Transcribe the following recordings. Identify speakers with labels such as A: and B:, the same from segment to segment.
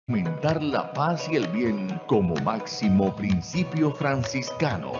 A: Fomentar la paz y el bien como máximo principio franciscano.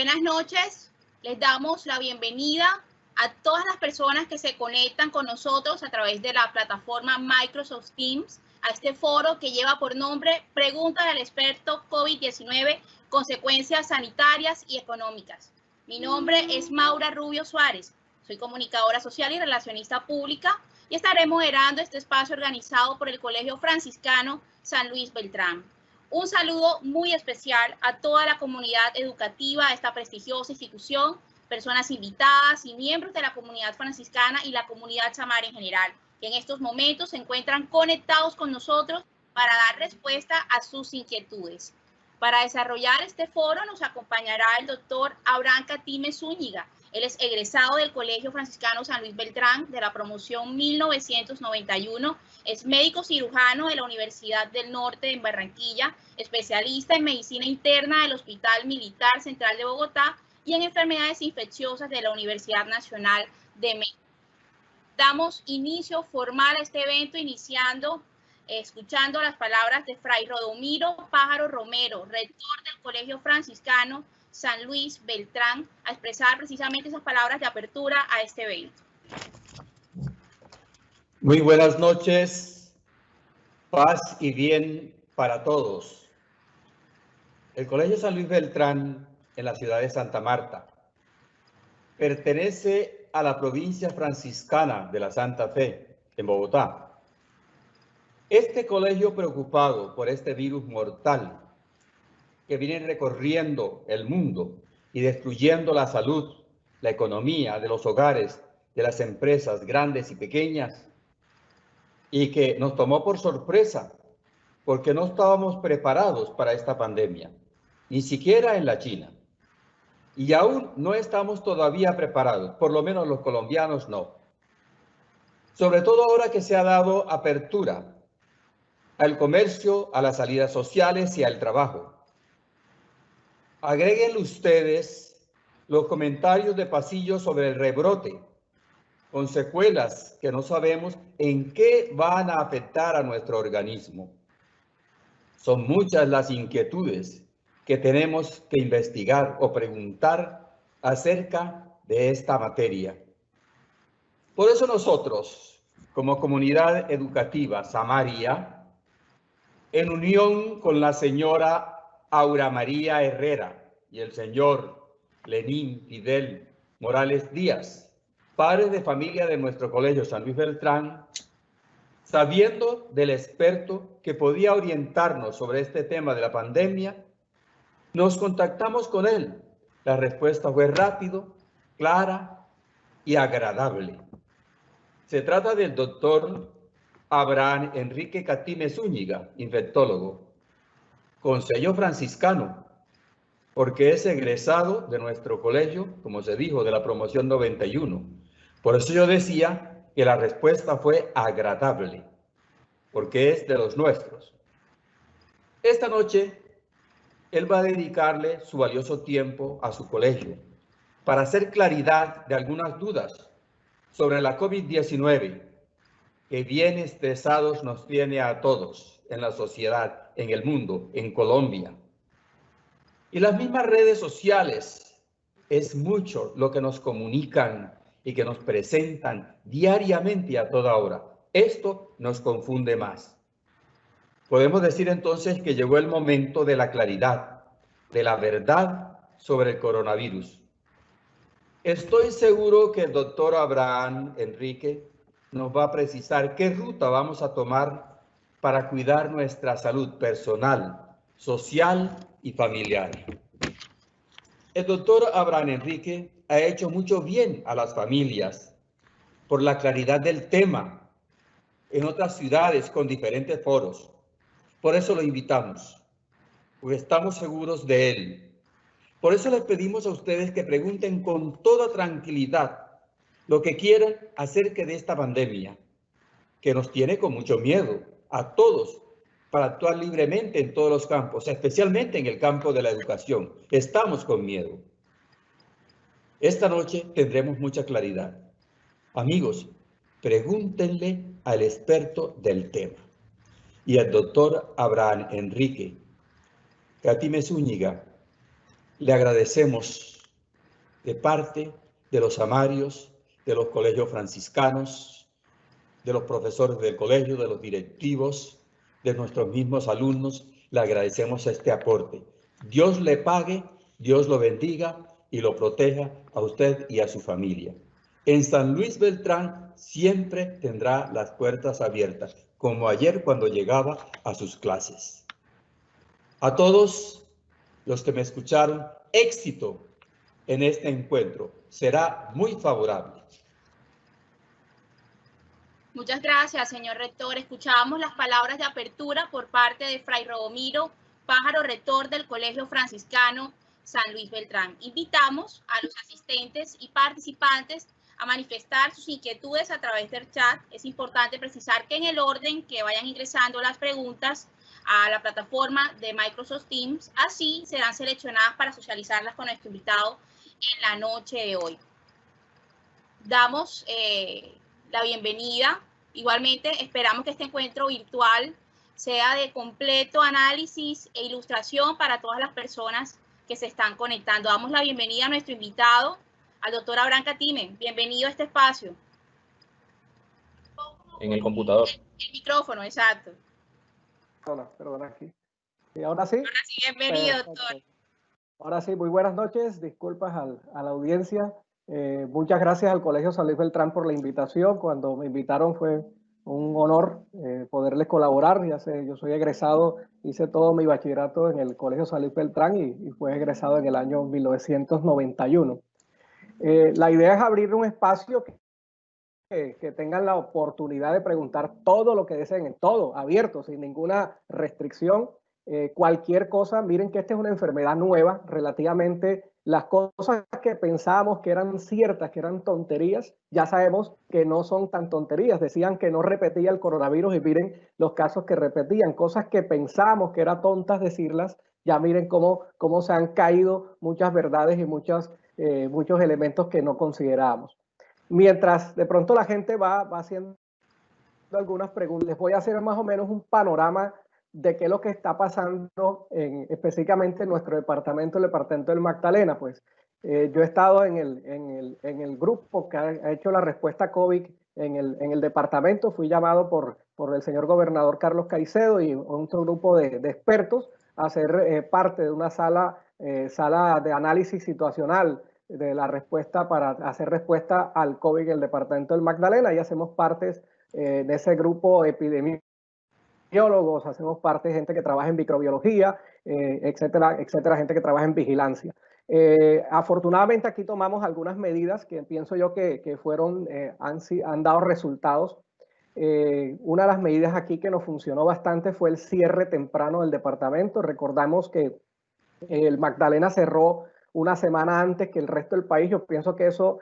B: Buenas noches, les damos la bienvenida a todas las personas que se conectan con nosotros a través de la plataforma Microsoft Teams a este foro que lleva por nombre Preguntas al experto COVID-19, consecuencias sanitarias y económicas. Mi nombre es Maura Rubio Suárez, soy comunicadora social y relacionista pública y estaré moderando este espacio organizado por el Colegio Franciscano San Luis Beltrán. Un saludo muy especial a toda la comunidad educativa de esta prestigiosa institución, personas invitadas y miembros de la comunidad franciscana y la comunidad samara en general, que en estos momentos se encuentran conectados con nosotros para dar respuesta a sus inquietudes. Para desarrollar este foro nos acompañará el doctor Abraham Catime Zúñiga. Él es egresado del Colegio Franciscano San Luis Beltrán de la promoción 1991, es médico cirujano de la Universidad del Norte en Barranquilla, especialista en medicina interna del Hospital Militar Central de Bogotá y en enfermedades infecciosas de la Universidad Nacional de México. Damos inicio formal a este evento escuchando las palabras de Fray Rodomiro Pájaro Romero, rector del Colegio Franciscano San Luis Beltrán, a expresar precisamente esas palabras de apertura a este evento.
C: Muy buenas noches, paz y bien para todos. El Colegio San Luis Beltrán, en la ciudad de Santa Marta, pertenece a la provincia franciscana de la Santa Fe, en Bogotá. Este colegio, preocupado por este virus mortal que viene recorriendo el mundo y destruyendo la salud, la economía de los hogares, de las empresas grandes y pequeñas, y que nos tomó por sorpresa porque no estábamos preparados para esta pandemia, ni siquiera en la China. Y aún no estamos todavía preparados, por lo menos los colombianos no. Sobre todo ahora que se ha dado apertura al comercio, a las salidas sociales y al trabajo. Agreguen ustedes los comentarios de pasillo sobre el rebrote, con secuelas que no sabemos en qué van a afectar a nuestro organismo. Son muchas las inquietudes que tenemos que investigar o preguntar acerca de esta materia. Por eso nosotros, como comunidad educativa Samaria, en unión con la señora Aura María Herrera y el señor Lenín Fidel Morales Díaz, padres de familia de nuestro colegio San Luis Beltrán, sabiendo del experto que podía orientarnos sobre este tema de la pandemia, nos contactamos con él. La respuesta fue rápido, clara y agradable. Se trata del doctor Abraham Enrique Catime Zúñiga, infectólogo, con sello franciscano, porque es egresado de nuestro colegio, como se dijo, de la promoción 91. Por eso yo decía que la respuesta fue agradable, porque es de los nuestros. Esta noche, él va a dedicarle su valioso tiempo a su colegio para hacer claridad de algunas dudas sobre la COVID-19, que bien estresados nos tiene a todos en la sociedad, en el mundo, en Colombia. Y las mismas redes sociales es mucho lo que nos comunican y que nos presentan diariamente a toda hora. Esto nos confunde más. Podemos decir entonces que llegó el momento de la claridad, de la verdad sobre el coronavirus. Estoy seguro que el doctor Abraham Enrique nos va a precisar qué ruta vamos a tomar para cuidar nuestra salud personal, social y familiar. El doctor Abraham Enrique ha hecho mucho bien a las familias por la claridad del tema, en otras ciudades con diferentes foros. Por eso lo invitamos, porque estamos seguros de él. Por eso les pedimos a ustedes que pregunten con toda tranquilidad lo que quieran acerca de esta pandemia, que nos tiene con mucho miedo a todos para actuar libremente en todos los campos, especialmente en el campo de la educación. Estamos con miedo. Esta noche tendremos mucha claridad. Amigos, pregúntenle al experto del tema y al doctor Abraham Enrique. Katime Zúñiga, le agradecemos de parte de los amarios, de los colegios franciscanos, de los profesores del colegio, de los directivos, de nuestros mismos alumnos, le agradecemos este aporte. Dios le pague, Dios lo bendiga y lo proteja a usted y a su familia. En San Luis Beltrán siempre tendrá las puertas abiertas, como ayer cuando llegaba a sus clases. A todos los que me escucharon, éxito en este encuentro. Será muy favorable.
B: Muchas gracias, señor rector. Escuchábamos las palabras de apertura por parte de Fray Rodomiro Pájaro, rector del Colegio Franciscano San Luis Beltrán. Invitamos a los asistentes y participantes a manifestar sus inquietudes a través del chat. Es importante precisar que en el orden que vayan ingresando las preguntas a la plataforma de Microsoft Teams, así serán seleccionadas para socializarlas con nuestro invitado en la noche de hoy. Damos la bienvenida. Igualmente, esperamos que este encuentro virtual sea de completo análisis e ilustración para todas las personas que se están conectando. Damos la bienvenida a nuestro invitado, al doctor Abraham Katime. Bienvenido a este espacio.
D: En el computador.
B: El micrófono, exacto.
E: Perdona, aquí. ¿Y ahora sí?
B: Ahora sí, bienvenido, doctor.
E: Ahora sí, muy buenas noches. Disculpas a la audiencia. Muchas gracias al Colegio San Luis Beltrán por la invitación. Cuando me invitaron fue un honor poderles colaborar. Yo soy egresado, hice todo mi bachillerato en el Colegio San Luis Beltrán y fue egresado en el año 1991. La idea es abrir un espacio que tengan la oportunidad de preguntar todo lo que deseen, todo abierto, sin ninguna restricción. Cualquier cosa, miren que esta es una enfermedad nueva, relativamente las cosas que pensábamos que eran ciertas, que eran tonterías, ya sabemos que no son tan tonterías. Decían que no repetía el coronavirus y miren los casos que repetían, cosas que pensábamos que eran tontas decirlas, ya miren cómo se han caído muchas verdades y muchos elementos que no considerábamos. Mientras de pronto la gente va haciendo algunas preguntas, les voy a hacer más o menos un panorama de qué es lo que está pasando específicamente en nuestro departamento, el departamento del Magdalena. Pues yo he estado en el grupo que ha hecho la respuesta COVID en el departamento. Fui llamado por el señor gobernador Carlos Caicedo y otro grupo de expertos a ser parte de una sala de análisis situacional de la respuesta para hacer respuesta al COVID en el departamento del Magdalena, y hacemos parte de ese grupo epidemiólogos, hacemos parte de gente que trabaja en microbiología, etcétera, gente que trabaja en vigilancia. Afortunadamente aquí tomamos algunas medidas que pienso yo que fueron, han dado resultados. Una de las medidas aquí que nos funcionó bastante fue el cierre temprano del departamento. Recordamos que el Magdalena cerró una semana antes que el resto del país. Yo pienso que eso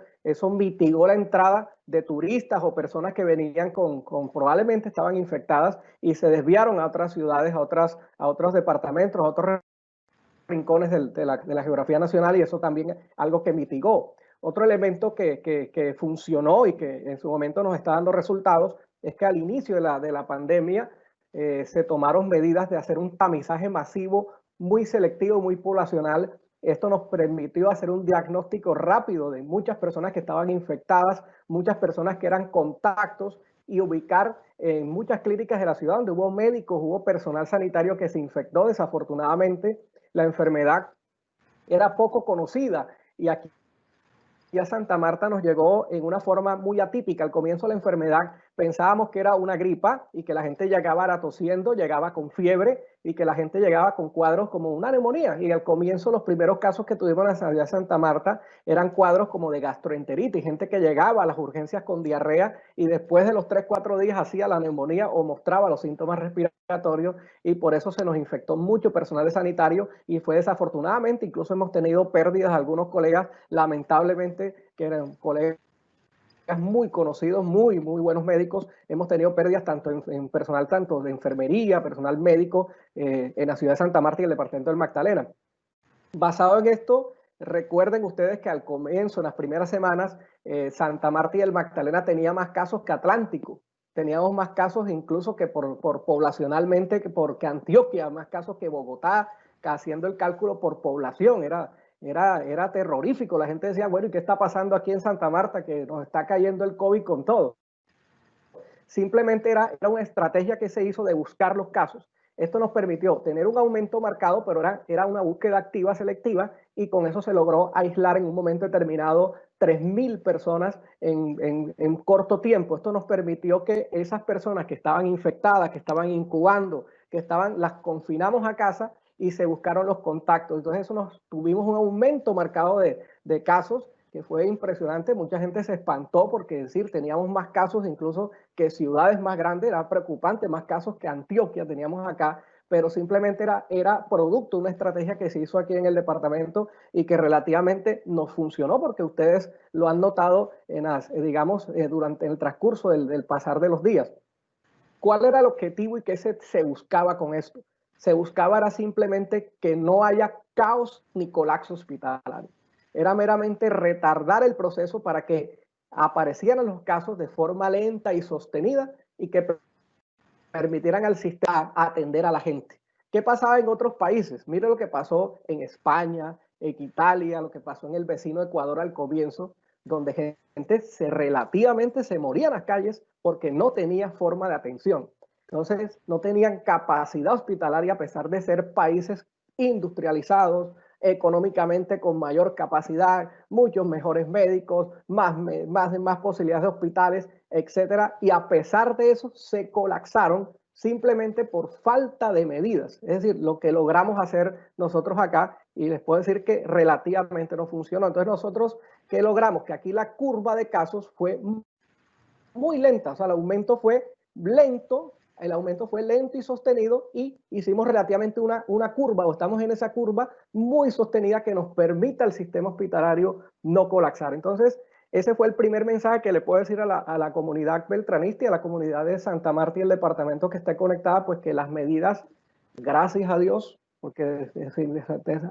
E: mitigó la entrada de turistas o personas que venían probablemente estaban infectadas y se desviaron a otras ciudades, a otros departamentos, a otros rincones de la geografía nacional, y eso también es algo que mitigó. Otro elemento que funcionó y que en su momento nos está dando resultados es que al inicio de la pandemia se tomaron medidas de hacer un tamizaje masivo, muy selectivo, muy poblacional. Esto nos permitió hacer un diagnóstico rápido de muchas personas que estaban infectadas, muchas personas que eran contactos, y ubicar en muchas clínicas de la ciudad donde hubo médicos, hubo personal sanitario que se infectó. Desafortunadamente, la enfermedad era poco conocida y aquí a Santa Marta nos llegó en una forma muy atípica. Al comienzo de la enfermedad pensábamos que era una gripa y que la gente llegaba tosiendo, llegaba con fiebre y que la gente llegaba con cuadros como una neumonía. Y al comienzo los primeros casos que tuvimos en la ciudad de Santa Marta eran cuadros como de gastroenteritis, gente que llegaba a las urgencias con diarrea y después de los 3-4 días hacía la neumonía o mostraba los síntomas respiratorios, y por eso se nos infectó mucho personal sanitario y fue desafortunadamente, incluso hemos tenido pérdidas de algunos colegas, lamentablemente, que eran colegas muy conocidos, muy buenos médicos. Hemos tenido pérdidas tanto en personal, tanto de enfermería, personal médico, en la ciudad de Santa Marta y el departamento del Magdalena. Basado en esto, recuerden ustedes que al comienzo, en las primeras semanas, Santa Marta y el Magdalena tenía más casos que Atlántico. Teníamos más casos incluso que por poblacionalmente, porque Antioquia, más casos que Bogotá, haciendo el cálculo por población. Era terrorífico. La gente decía, bueno, ¿y qué está pasando aquí en Santa Marta? Que nos está cayendo el COVID con todo. Simplemente era una estrategia que se hizo de buscar los casos. Esto nos permitió tener un aumento marcado, pero era una búsqueda activa selectiva, y con eso se logró aislar en un momento determinado 3.000 personas en corto tiempo. Esto nos permitió que esas personas que estaban infectadas, que estaban incubando, las confinamos a casa y se buscaron los contactos. Entonces tuvimos un aumento marcado de casos que fue impresionante. Mucha gente se espantó porque teníamos más casos incluso que ciudades más grandes, era preocupante, más casos que Antioquia teníamos acá, pero simplemente era producto de una estrategia que se hizo aquí en el departamento y que relativamente nos funcionó, porque ustedes lo han notado durante el transcurso del pasar de los días. ¿Cuál era el objetivo y qué se buscaba con esto? Se buscaba era simplemente que no haya caos ni colapso hospitalario. Era meramente retardar el proceso para que aparecieran los casos de forma lenta y sostenida y que permitieran al sistema atender a la gente. ¿Qué pasaba en otros países? Mire lo que pasó en España, en Italia, lo que pasó en el vecino Ecuador al comienzo, donde gente relativamente se moría en las calles porque no tenía forma de atención. Entonces, no tenían capacidad hospitalaria a pesar de ser países industrializados, económicamente con mayor capacidad, muchos mejores médicos, más posibilidades de hospitales, etcétera. Y a pesar de eso, se colapsaron simplemente por falta de medidas. Es decir, lo que logramos hacer nosotros acá, y les puedo decir que relativamente no funcionó. Entonces nosotros, ¿qué logramos? Que aquí la curva de casos fue muy lenta, o sea, el aumento fue lento y sostenido, y hicimos relativamente una curva, o estamos en esa curva muy sostenida que nos permita al sistema hospitalario no colapsar. Entonces, ese fue el primer mensaje que le puedo decir a la comunidad beltranista y a la comunidad de Santa Marta y el departamento que esté conectada, pues que las medidas, gracias a Dios, porque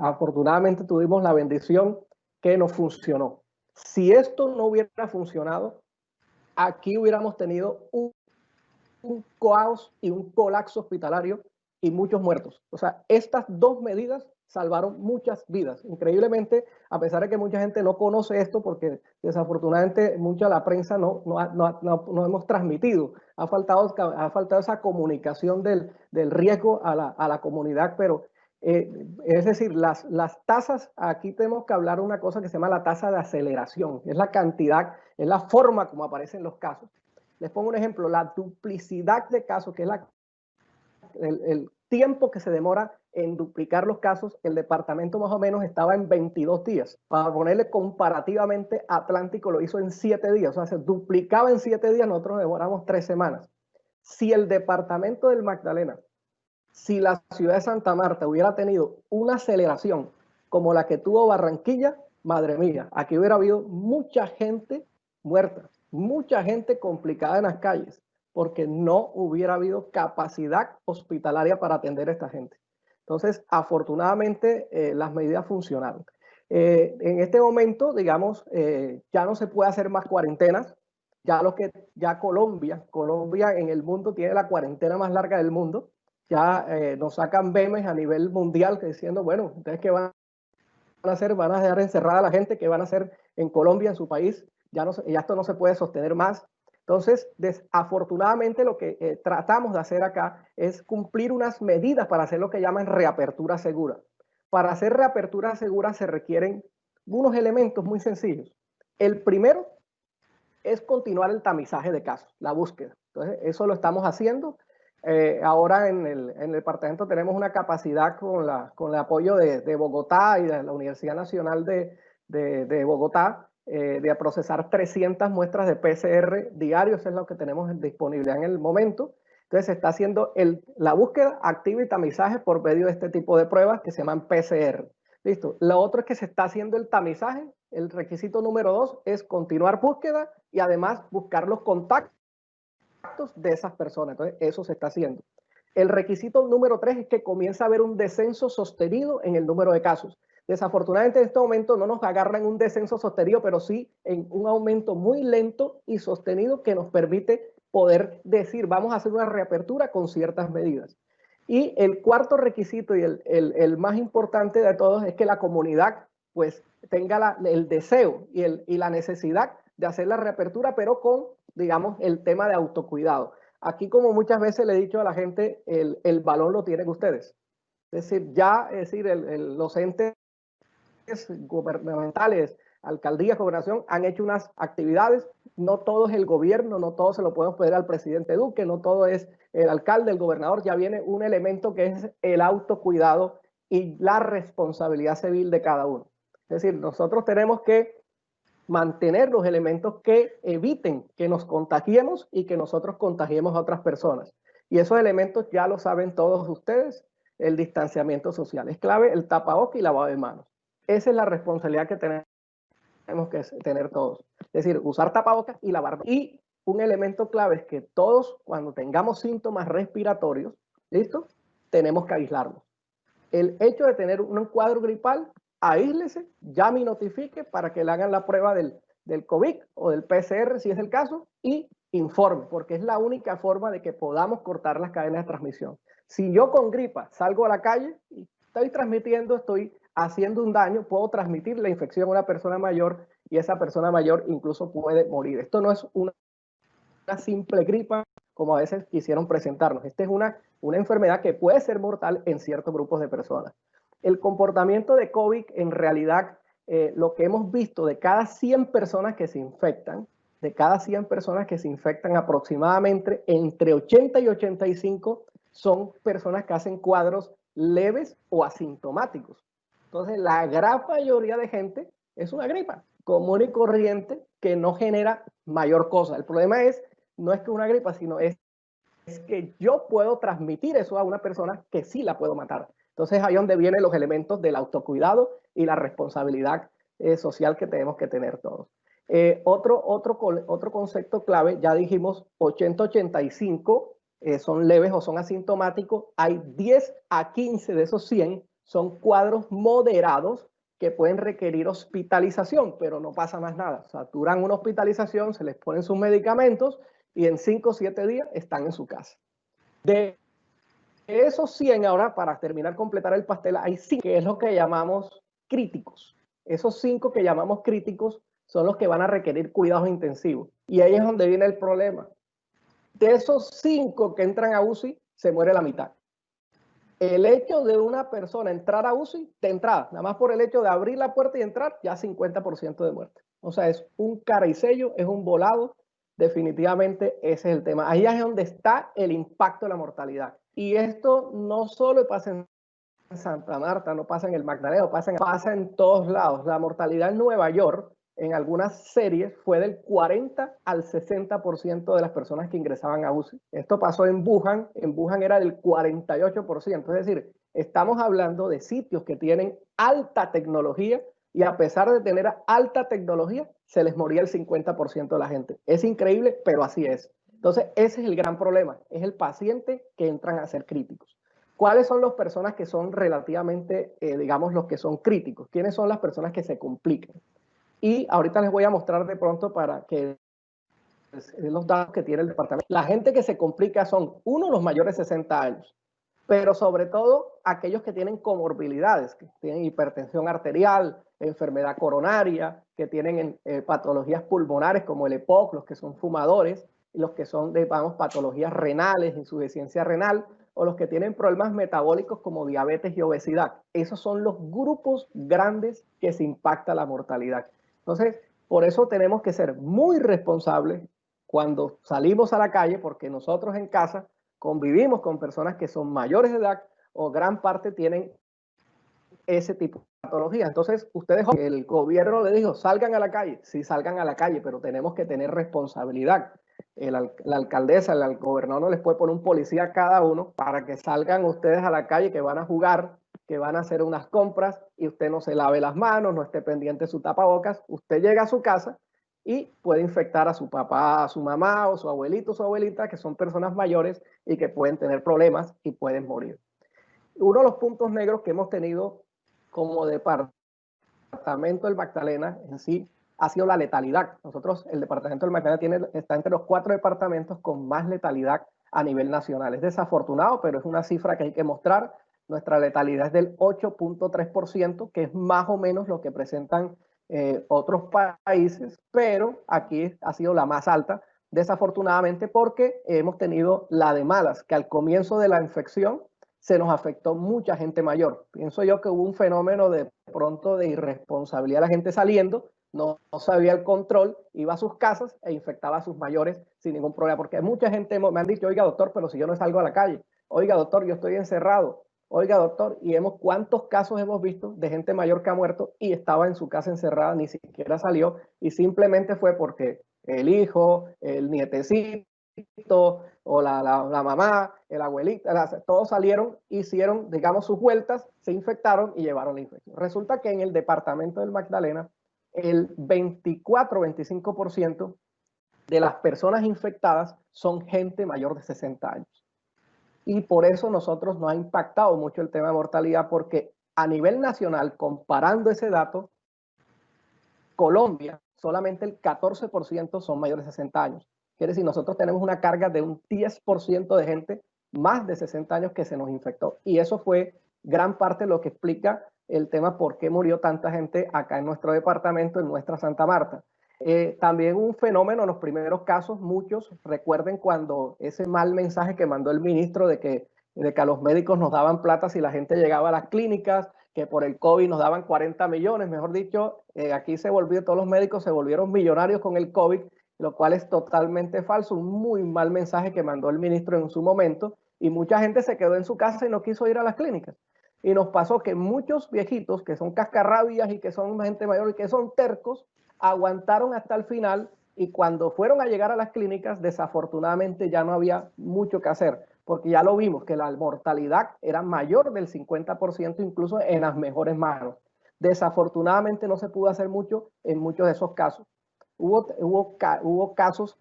E: afortunadamente tuvimos la bendición que nos funcionó. Si esto no hubiera funcionado, aquí hubiéramos tenido un caos y un colapso hospitalario y muchos muertos. O sea, estas dos medidas salvaron muchas vidas. Increíblemente, a pesar de que mucha gente no conoce esto, porque desafortunadamente mucha la prensa no hemos transmitido. Ha faltado esa comunicación del riesgo a la comunidad, pero es decir, las tasas, aquí tenemos que hablar de una cosa que se llama la tasa de aceleración, es la cantidad, es la forma como aparecen los casos. Les pongo un ejemplo, la duplicidad de casos, que es el tiempo que se demora en duplicar los casos. El departamento más o menos estaba en 22 días. Para ponerle comparativamente, Atlántico lo hizo en 7 días, o sea, se duplicaba en 7 días, nosotros demoramos 3 semanas. Si el departamento del Magdalena, si la ciudad de Santa Marta hubiera tenido una aceleración como la que tuvo Barranquilla, madre mía, aquí hubiera habido mucha gente muerta, mucha gente complicada en las calles, porque no hubiera habido capacidad hospitalaria para atender a esta gente. Entonces, afortunadamente, las medidas funcionaron. En este momento, digamos, ya no se puede hacer más cuarentenas. Ya Colombia en el mundo tiene la cuarentena más larga del mundo. Ya nos sacan memes a nivel mundial diciendo, bueno, ¿ustedes qué van a hacer? ¿Van a dejar encerrada a la gente? ¿Qué van a hacer en Colombia, en su país? Ya esto no se puede sostener más. Entonces, desafortunadamente, lo que tratamos de hacer acá es cumplir unas medidas para hacer lo que llaman reapertura segura. Para hacer reapertura segura se requieren unos elementos muy sencillos. El primero es continuar el tamizaje de casos, la búsqueda. Entonces, eso lo estamos haciendo. Ahora en el departamento tenemos una capacidad con el apoyo de Bogotá y de la Universidad Nacional de Bogotá de procesar 300 muestras de PCR diarios, es lo que tenemos en disponibilidad en el momento. Entonces se está haciendo la búsqueda activa y tamizaje por medio de este tipo de pruebas que se llaman PCR. Listo. Lo otro es que se está haciendo el tamizaje. El requisito número 2 es continuar búsqueda y además buscar los contactos de esas personas. Entonces eso se está haciendo. El requisito número 3 es que comienza a haber un descenso sostenido en el número de casos. Desafortunadamente en este momento no nos agarran un descenso sostenido, pero sí en un aumento muy lento y sostenido que nos permite poder decir, vamos a hacer una reapertura con ciertas medidas. Y el cuarto requisito y el más importante de todos es que la comunidad pues tenga el deseo y la necesidad de hacer la reapertura, pero con, digamos, el tema de autocuidado. Aquí, como muchas veces le he dicho a la gente, el balón lo tienen ustedes. Es decir, los entes gubernamentales, alcaldías, gobernación, han hecho unas actividades. No todo es el gobierno, no todo se lo podemos pedir al presidente Duque, no todo es el alcalde, el gobernador. Ya viene un elemento que es el autocuidado y la responsabilidad civil de cada uno. Es decir, nosotros tenemos que mantener los elementos que eviten que nos contagiemos y que nosotros contagiemos a otras personas. Y esos elementos ya lo saben todos ustedes, el distanciamiento social. Es clave el tapabocas y lavado de manos. Esa es la responsabilidad que tenemos que tener todos. Es decir, usar tapabocas y lavar manos. Y un elemento clave es que todos, cuando tengamos síntomas respiratorios, ¿listo? Tenemos que aislarnos. El hecho de tener un cuadro gripal, aíslese, llame y notifique para que le hagan la prueba del COVID o del PCR, si es el caso, y informe, porque es la única forma de que podamos cortar las cadenas de transmisión. Si yo con gripa salgo a la calle y estoy transmitiendo, estoy haciendo un daño, puedo transmitir la infección a una persona mayor y esa persona mayor incluso puede morir. Esto no es una simple gripa como a veces quisieron presentarnos. Esta es una enfermedad que puede ser mortal en ciertos grupos de personas. El comportamiento de COVID, en realidad, lo que hemos visto de cada 100 personas que se infectan, aproximadamente entre 80 y 85 son personas que hacen cuadros leves o asintomáticos. Entonces, la gran mayoría de gente es una gripa común y corriente que no genera mayor cosa. El problema no es que una gripa, sino es que yo puedo transmitir eso a una persona que sí la puedo matar. Entonces, ahí es donde vienen los elementos del autocuidado y la responsabilidad social que tenemos que tener todos. Otro concepto clave, ya dijimos, 80-85 son leves o son asintomáticos. Hay 10 a 15 de esos 100 son cuadros moderados que pueden requerir hospitalización, pero no pasa más nada. O sea, duran una hospitalización, se les ponen sus medicamentos y en 5 o 7 días están en su casa. De esos 100 ahora, para terminar, completar el pastel, hay 5 que es lo que llamamos críticos. Esos 5 que llamamos críticos son los que van a requerir cuidados intensivos. Y ahí es donde viene el problema. De esos 5 que entran a UCI, se muere la mitad. El hecho de una persona entrar a UCI, de entrada, nada más por el hecho de abrir la puerta y entrar, ya 50% de muerte. O sea, es un cara y sello, es un volado. Definitivamente ese es el tema. Ahí es donde está el impacto de la mortalidad. Y esto no solo pasa en Santa Marta, no pasa en el Magdalena, pasa en todos lados. La mortalidad en Nueva York, en algunas series, fue del 40 al 60% de las personas que ingresaban a UCI. Esto pasó en Wuhan era del 48%. Es decir, estamos hablando de sitios que tienen alta tecnología y a pesar de tener alta tecnología, se les moría el 50% de la gente. Es increíble, pero así es. Entonces, ese es el gran problema, es el paciente que entran a ser críticos. ¿Cuáles son las personas que son relativamente, digamos, los que son críticos? ¿Quiénes son las personas que se complican? Y ahorita les voy a mostrar de pronto para que los datos que tiene el departamento. La gente que se complica son, uno, los mayores de 60 años, pero sobre todo aquellos que tienen comorbilidades, que tienen hipertensión arterial, enfermedad coronaria, que tienen patologías pulmonares como el EPOC, los que son fumadores, y los que son, digamos, patologías renales, insuficiencia renal, o los que tienen problemas metabólicos como diabetes y obesidad. Esos son los grupos grandes que se impacta la mortalidad. Entonces, Por eso tenemos que ser muy responsables cuando salimos a la calle, porque nosotros en casa convivimos con personas que son mayores de edad o gran parte tienen ese tipo de patología. Entonces, ustedes, el gobierno le dijo, salgan a la calle, sí salgan a la calle, pero tenemos que tener responsabilidad. La alcaldesa, el gobernador no les puede poner un policía a cada uno para que salgan ustedes a la calle, que van a jugar, que van a hacer unas compras y usted no se lave las manos, no esté pendiente de su tapabocas. Usted llega a su casa y puede infectar a su papá, a su mamá o su abuelito o su abuelita, que son personas mayores y que pueden tener problemas y pueden morir. Uno de los puntos negros que hemos tenido como departamento del Magdalena en sí ha sido la letalidad. Nosotros, el departamento del Magdalena está entre los 4 departamentos con más letalidad a nivel nacional. Es desafortunado, pero es una cifra que hay que mostrar. Nuestra letalidad es del 8.3%, que es más o menos lo que presentan otros países, pero aquí ha sido la más alta, desafortunadamente, porque hemos tenido la de malas, que al comienzo de la infección se nos afectó mucha gente mayor. Pienso yo que hubo un fenómeno de pronto de irresponsabilidad, la gente saliendo, no sabía el control, iba a sus casas e infectaba a sus mayores sin ningún problema, porque mucha gente me han dicho, oiga doctor, pero si yo no salgo a la calle, oiga doctor, yo estoy encerrado, oiga doctor, y cuántos casos hemos visto de gente mayor que ha muerto y estaba en su casa encerrada, ni siquiera salió, y simplemente fue porque el hijo, el nietecito, o la mamá, el abuelito, todos salieron, hicieron, digamos, sus vueltas, se infectaron y llevaron la infección. Resulta que en el departamento del Magdalena, el 24-25% de las personas infectadas son gente mayor de 60 años. Y por eso nosotros nos ha impactado mucho el tema de mortalidad, porque a nivel nacional, comparando ese dato, Colombia, solamente el 14% son mayores de 60 años. Quiere decir, nosotros tenemos una carga de un 10% de gente más de 60 años que se nos infectó. Y eso fue gran parte de lo que explica el tema por qué murió tanta gente acá en nuestro departamento, en nuestra Santa Marta. También un fenómeno en los primeros casos, muchos recuerden cuando ese mal mensaje que mandó el ministro de que a los médicos nos daban plata si la gente llegaba a las clínicas, que por el COVID nos daban 40 millones, mejor dicho, aquí todos los médicos se volvieron millonarios con el COVID, lo cual es totalmente falso, un muy mal mensaje que mandó el ministro en su momento, y mucha gente se quedó en su casa y no quiso ir a las clínicas. Y nos pasó que muchos viejitos que son cascarrabias y que son gente mayor y que son tercos, aguantaron hasta el final, y cuando fueron a llegar a las clínicas, desafortunadamente ya no había mucho que hacer, porque ya lo vimos, que la mortalidad era mayor del 50%, incluso en las mejores manos. Desafortunadamente no se pudo hacer mucho en muchos de esos casos. Hubo casos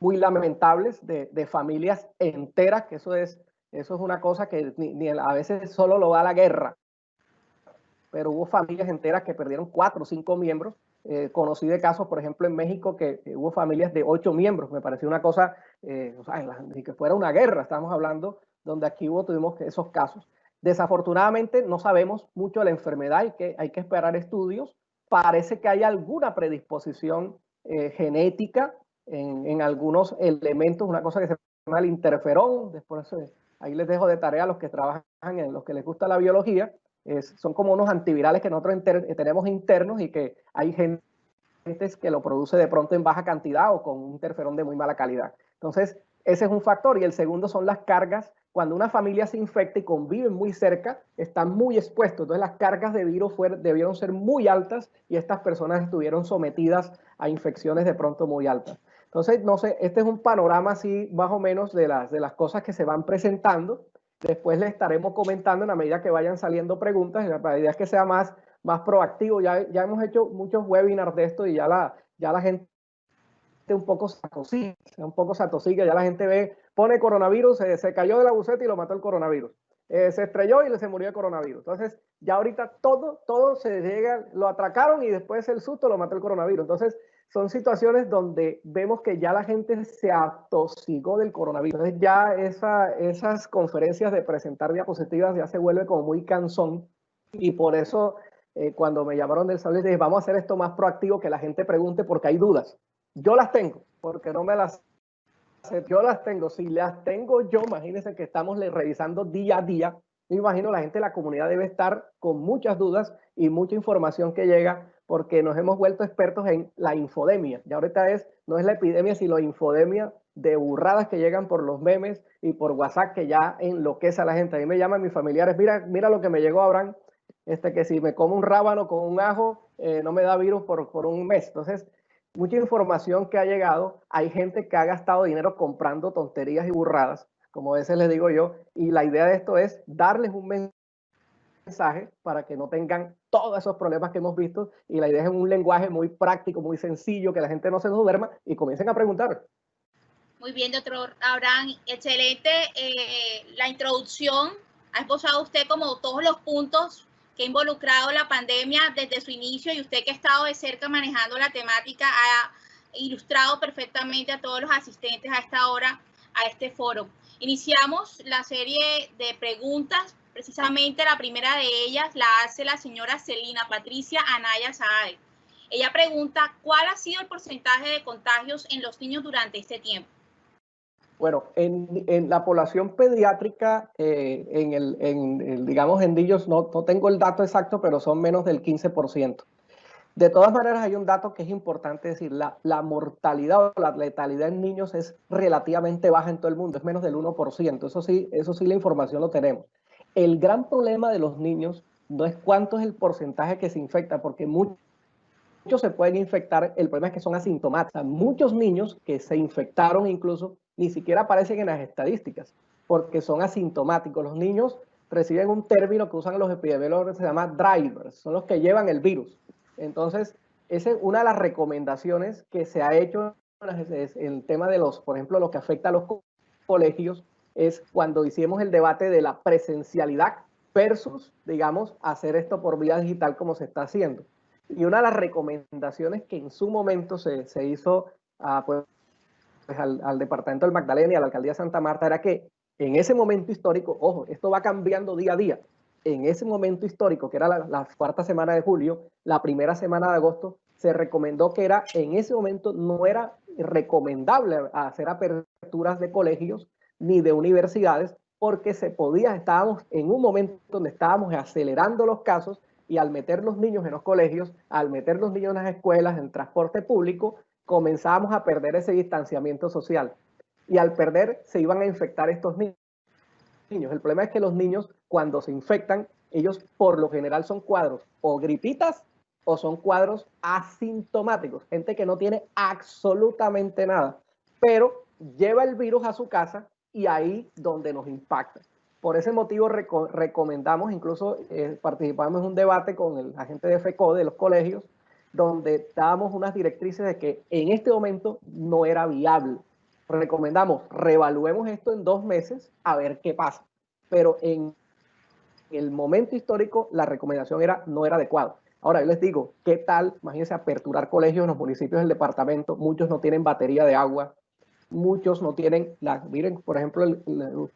E: muy lamentables de familias enteras, que eso es una cosa que a veces solo lo da la guerra, pero hubo familias enteras que perdieron 4 o 5 miembros. Conocí de casos, por ejemplo, en México, que hubo familias de 8 miembros. Me pareció una cosa, ni que fuera una guerra, estamos hablando, donde aquí tuvimos esos casos. Desafortunadamente no sabemos mucho de la enfermedad y que hay que esperar estudios. Parece que hay alguna predisposición genética en algunos elementos, una cosa que se llama el interferón. Después ahí les dejo de tarea a los que trabajan, en los que les gusta la biología. Son como unos antivirales que nosotros tenemos internos y que hay gente que lo produce de pronto en baja cantidad o con un interferón de muy mala calidad. Entonces, ese es un factor. Y el segundo son las cargas. Cuando una familia se infecta y conviven muy cerca, están muy expuestos. Entonces, las cargas de virus debieron ser muy altas y estas personas estuvieron sometidas a infecciones de pronto muy altas. Entonces, no sé, este es un panorama así más o menos de las cosas que se van presentando. Después les estaremos comentando en la medida que vayan saliendo preguntas, la idea es que sea más proactivo. Ya hemos hecho muchos webinars de esto y ya la gente un poco satosiga, ya la gente pone coronavirus, se cayó de la buseta y lo mató el coronavirus. Se estrelló y se murió de coronavirus. Entonces, ya ahorita todo se llega, lo atracaron y después el susto lo mató el coronavirus. Entonces, son situaciones donde vemos que ya la gente se atosigó del coronavirus. Entonces, ya esas conferencias de presentar diapositivas ya se vuelve como muy cansón, y por eso cuando me llamaron del salud, dije, vamos a hacer esto más proactivo, que la gente pregunte porque hay dudas. Yo las tengo, porque no me las... Yo las tengo, si las tengo yo, imagínense que estamos revisando día a día. Me imagino la gente de la comunidad debe estar con muchas dudas y mucha información que llega porque nos hemos vuelto expertos en la infodemia. Y ahorita no es la epidemia, sino la infodemia de burradas que llegan por los memes y por WhatsApp que ya enloquece a la gente. A mí me llaman mis familiares, mira lo que me llegó, Abraham, que si me como un rábano con un ajo, no me da virus por un mes. Entonces, mucha información que ha llegado, hay gente que ha gastado dinero comprando tonterías y burradas, como a veces les digo yo, y la idea de esto es darles un mensaje para que no tengan todos esos problemas que hemos visto, y la idea es un lenguaje muy práctico, muy sencillo, que la gente no se nos duerma y comiencen a preguntar.
B: Muy bien, doctor Abraham, excelente la introducción. Ha esbozado usted como todos los puntos que ha involucrado la pandemia desde su inicio, y usted que ha estado de cerca manejando la temática ha ilustrado perfectamente a todos los asistentes a esta hora a este foro. Iniciamos la serie de preguntas. Precisamente la primera de ellas la hace la señora Celina Patricia Anaya Saade. Ella pregunta, ¿cuál ha sido el porcentaje de contagios en los niños durante este tiempo?
E: Bueno, en la población pediátrica, digamos en niños, no tengo el dato exacto, pero son menos del 15%. De todas maneras, hay un dato que es importante decir, la mortalidad o la letalidad en niños es relativamente baja en todo el mundo, es menos del 1%. Eso sí, la información lo tenemos. El gran problema de los niños no es cuánto es el porcentaje que se infecta, porque muchos se pueden infectar, el problema es que son asintomáticos. Muchos niños que se infectaron incluso ni siquiera aparecen en las estadísticas, porque son asintomáticos. Los niños reciben un término que usan los epidemiólogos que se llama drivers, son los que llevan el virus. Entonces, esa es una de las recomendaciones que se ha hecho en el tema de por ejemplo, lo que afecta a los colegios, es cuando hicimos el debate de la presencialidad versus, digamos, hacer esto por vía digital como se está haciendo. Y una de las recomendaciones que en su momento se hizo al Departamento del Magdalena y a la Alcaldía de Santa Marta era que en ese momento histórico, ojo, esto va cambiando día a día, en ese momento histórico, que era la cuarta semana de julio, la primera semana de agosto, se recomendó que en ese momento no era recomendable hacer aperturas de colegios ni de universidades, porque estábamos en un momento donde estábamos acelerando los casos, y al meter los niños en los colegios, al meter los niños en las escuelas, en transporte público, comenzábamos a perder ese distanciamiento social. Y al perder, se iban a infectar estos niños. El problema es que los niños, cuando se infectan, ellos por lo general son cuadros o gripitas o son cuadros asintomáticos, gente que no tiene absolutamente nada, pero lleva el virus a su casa y ahí donde nos impacta. Por ese motivo recomendamos, incluso participamos en un debate con el agente de FECODE de los colegios, donde dábamos unas directrices de que en este momento no era viable. Recomendamos, reevaluemos esto en 2 meses a ver qué pasa. Pero en el momento histórico la recomendación no era adecuada. Ahora yo les digo, ¿qué tal? Imagínense aperturar colegios en los municipios del departamento. Muchos no tienen batería de agua. Muchos no tienen, miren, por ejemplo, los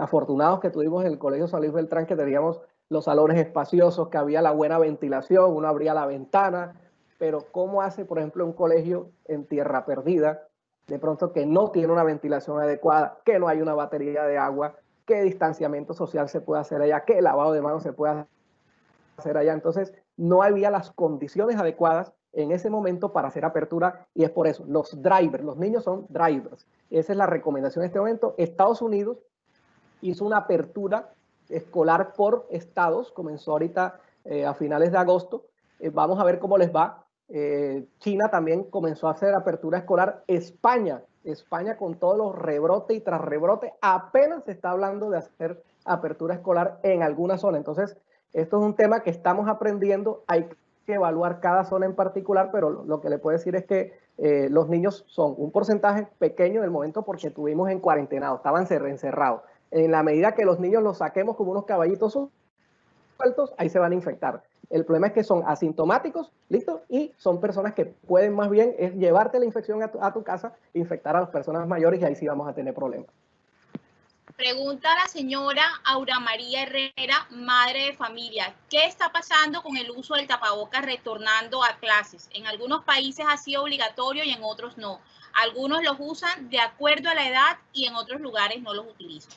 E: afortunados que tuvimos en el Colegio San Luis Beltrán, que teníamos los salones espaciosos, que había la buena ventilación, uno abría la ventana, pero ¿cómo hace, por ejemplo, un colegio en tierra perdida, de pronto que no tiene una ventilación adecuada, que no hay una batería de agua, qué distanciamiento social se puede hacer allá, qué lavado de manos se puede hacer allá? Entonces, no había las condiciones adecuadas en ese momento para hacer apertura, y es por eso, los niños son drivers. Esa es la recomendación en este momento. Estados Unidos hizo una apertura escolar por estados, comenzó ahorita a finales de agosto, vamos a ver cómo les va. China también comenzó a hacer apertura escolar. España con todos los rebrotes y tras rebrotes, apenas se está hablando de hacer apertura escolar en alguna zona. Entonces, esto es un tema que estamos aprendiendo, hay que evaluar cada zona en particular, pero lo que le puedo decir es que los niños son un porcentaje pequeño en el momento porque estuvimos en cuarentena, estaban encerrados. En la medida que los niños los saquemos como unos caballitos sueltos, ahí se van a infectar. El problema es que son asintomáticos, ¿listo? Y son personas que pueden más bien es llevarte la infección a tu casa, infectar a las personas mayores, y ahí sí vamos a tener problemas.
B: Pregunta a la señora Aura María Herrera, madre de familia. ¿Qué está pasando con el uso del tapabocas retornando a clases? En algunos países ha sido obligatorio y en otros no. Algunos los usan de acuerdo a la edad y en otros lugares no los utilizan.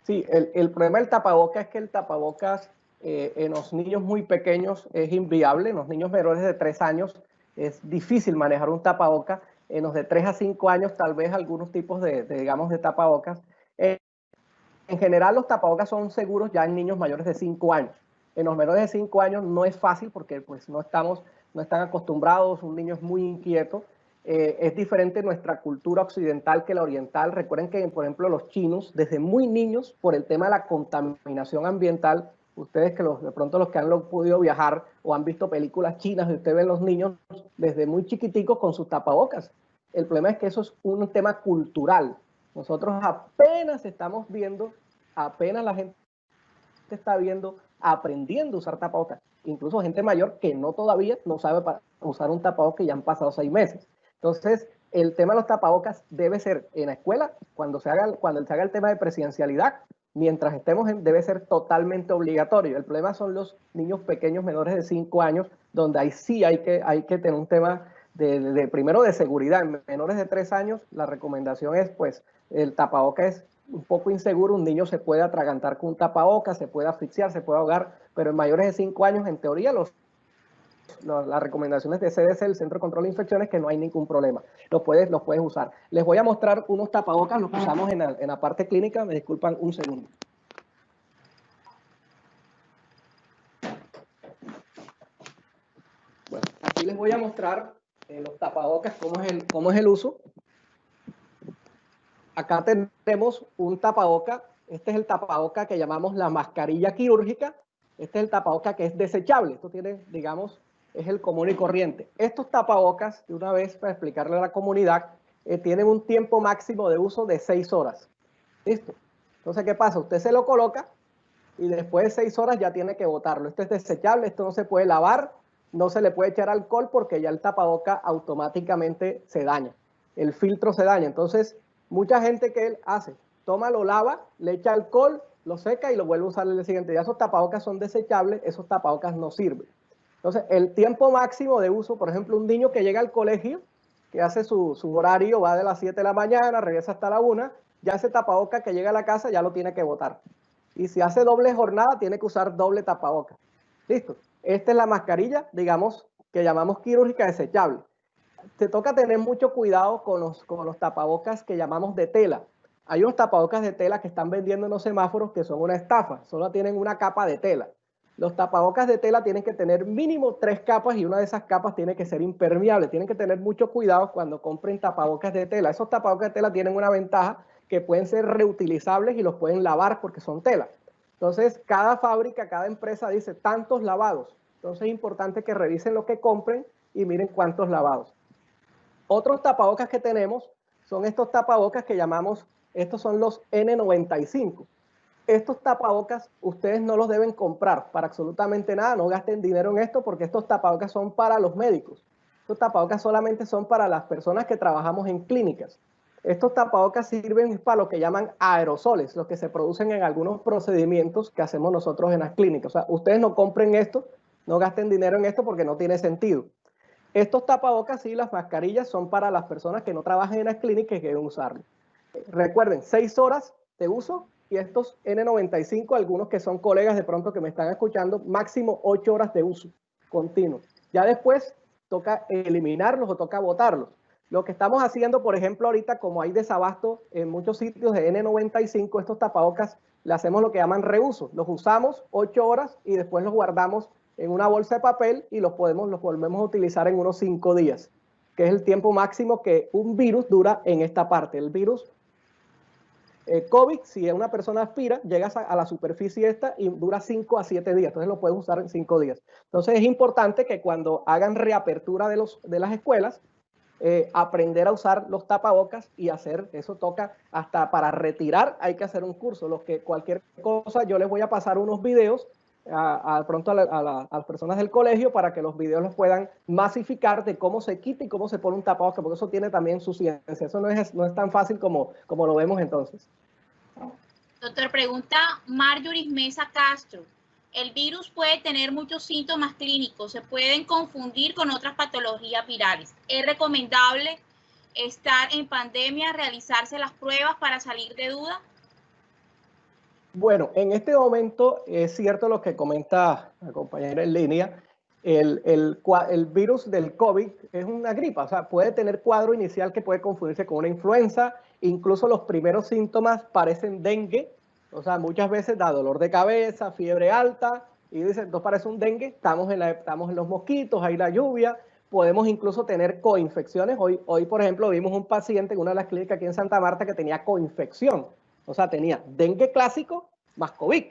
E: Sí, el problema del tapabocas es que el tapabocas en los niños muy pequeños es inviable, en los niños menores de 3 años es difícil manejar un tapabocas, en los de 3 a 5 años tal vez algunos tipos digamos, de tapabocas. En general los tapabocas son seguros ya en niños mayores de 5 años. En los menores de 5 años no es fácil porque pues, no están acostumbrados, un niño es muy inquieto. Es diferente nuestra cultura occidental que la oriental. Recuerden que, por ejemplo, los chinos, desde muy niños, por el tema de la contaminación ambiental, ustedes que de pronto los que han podido viajar o han visto películas chinas, y ustedes ven los niños desde muy chiquiticos con sus tapabocas. El problema es que eso es un tema cultural. Nosotros apenas estamos viendo, apenas la gente está viendo, aprendiendo a usar tapabocas. Incluso gente mayor que todavía no sabe usar un tapabocas y ya han pasado 6 meses. Entonces, el tema de los tapabocas debe ser en la escuela, cuando se haga el tema de presencialidad, mientras estemos debe ser totalmente obligatorio. El problema son los niños pequeños menores de 5 años, donde ahí sí hay que tener un tema primero de seguridad. En menores de 3 años, la recomendación es, pues, el tapabocas es un poco inseguro, un niño se puede atragantar con un tapabocas, se puede asfixiar, se puede ahogar, pero en mayores de 5 años, en teoría, las recomendaciones de CDC, el Centro de Control de Infecciones, que no hay ningún problema. Los puedes usar. Les voy a mostrar unos tapabocas, los que usamos en la parte clínica. Me disculpan un segundo. Bueno, aquí les voy a mostrar los tapabocas, cómo es el uso. Acá tenemos un tapaboca. Este es el tapaboca que llamamos la mascarilla quirúrgica. Este es el tapaboca que es desechable. Esto tiene, digamos, es el común y corriente. Estos tapabocas, de una vez para explicarle a la comunidad, tienen un tiempo máximo de uso de 6 horas. ¿Listo? Entonces, ¿qué pasa? Usted se lo coloca y después de 6 horas ya tiene que botarlo. Esto es desechable, esto no se puede lavar, no se le puede echar alcohol porque ya el tapaboca automáticamente se daña. El filtro se daña. Entonces, mucha gente que él hace, toma, lo lava, le echa alcohol, lo seca y lo vuelve a usar el día siguiente. Ya esos tapabocas son desechables, esos tapabocas no sirven. Entonces, el tiempo máximo de uso, por ejemplo, un niño que llega al colegio, que hace su horario, va de las 7 de la mañana, regresa hasta la 1, ya ese tapabocas que llega a la casa ya lo tiene que botar. Y si hace doble jornada, tiene que usar doble tapabocas. ¿Listo? Esta es la mascarilla, digamos, que llamamos quirúrgica desechable. Te toca tener mucho cuidado con los tapabocas que llamamos de tela. Hay unos tapabocas de tela que están vendiendo en los semáforos que son una estafa, solo tienen una capa de tela. Los tapabocas de tela tienen que tener mínimo 3 capas y una de esas capas tiene que ser impermeable. Tienen que tener mucho cuidado cuando compren tapabocas de tela. Esos tapabocas de tela tienen una ventaja que pueden ser reutilizables y los pueden lavar porque son tela. Entonces, cada fábrica, cada empresa dice tantos lavados. Entonces, es importante que revisen lo que compren y miren cuántos lavados. Otros tapabocas que tenemos son estos tapabocas que llamamos, estos son los N95. Estos tapabocas ustedes no los deben comprar para absolutamente nada, no gasten dinero en esto porque estos tapabocas son para los médicos. Estos tapabocas solamente son para las personas que trabajamos en clínicas. Estos tapabocas sirven para lo que llaman aerosoles, los que se producen en algunos procedimientos que hacemos nosotros en las clínicas. O sea, ustedes no compren esto, no gasten dinero en esto porque no tiene sentido. Estos tapabocas y las mascarillas son para las personas que no trabajan en las clínicas y que deben usarlo. Recuerden, 6 horas de uso y estos N95, algunos que son colegas de pronto que me están escuchando, máximo 8 horas de uso continuo. Ya después toca eliminarlos o toca botarlos. Lo que estamos haciendo, por ejemplo, ahorita como hay desabasto en muchos sitios de N95, estos tapabocas le hacemos lo que llaman reuso. Los usamos 8 horas y después los guardamos en una bolsa de papel y los volvemos a utilizar en unos 5 días, que es el tiempo máximo que un virus dura en esta parte. El virus COVID, si una persona aspira, llegas a la superficie esta y dura 5 a 7 días. Entonces lo puedes usar en 5 días. Entonces es importante que cuando hagan reapertura de las escuelas, aprender a usar los tapabocas y hacer, eso toca hasta para retirar, hay que hacer un curso. Cualquier cosa, yo les voy a pasar unos videos pronto a las personas del colegio para que los videos los puedan masificar de cómo se quita y cómo se pone un tapabocas, porque eso tiene también su ciencia. Eso no es tan fácil como lo vemos entonces.
B: Doctor, pregunta Marjorie Mesa Castro. El virus puede tener muchos síntomas clínicos, se pueden confundir con otras patologías virales. ¿Es recomendable estar en pandemia, realizarse las pruebas para salir de duda?
E: Bueno, en este momento es cierto lo que comenta la compañera en línea. El virus del COVID es una gripa, o sea, puede tener cuadro inicial que puede confundirse con una influenza. Incluso los primeros síntomas parecen dengue, o sea, muchas veces da dolor de cabeza, fiebre alta, y dicen, esto parece un dengue, estamos en los mosquitos, hay la lluvia, podemos incluso tener coinfecciones. Hoy, por ejemplo, vimos un paciente en una de las clínicas aquí en Santa Marta que tenía coinfección. O sea, tenía dengue clásico más COVID.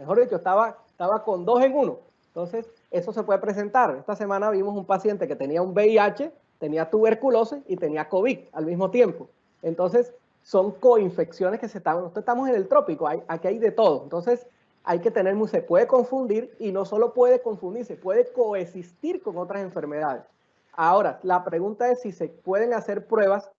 E: Mejor dicho, estaba con 2 en 1. Entonces, eso se puede presentar. Esta semana vimos un paciente que tenía un VIH, tenía tuberculosis y tenía COVID al mismo tiempo. Entonces, son coinfecciones que nosotros estamos en el trópico, aquí hay de todo. Entonces, hay que se puede confundir, y no solo puede confundirse, puede coexistir con otras enfermedades. Ahora, la pregunta es si se pueden hacer pruebas.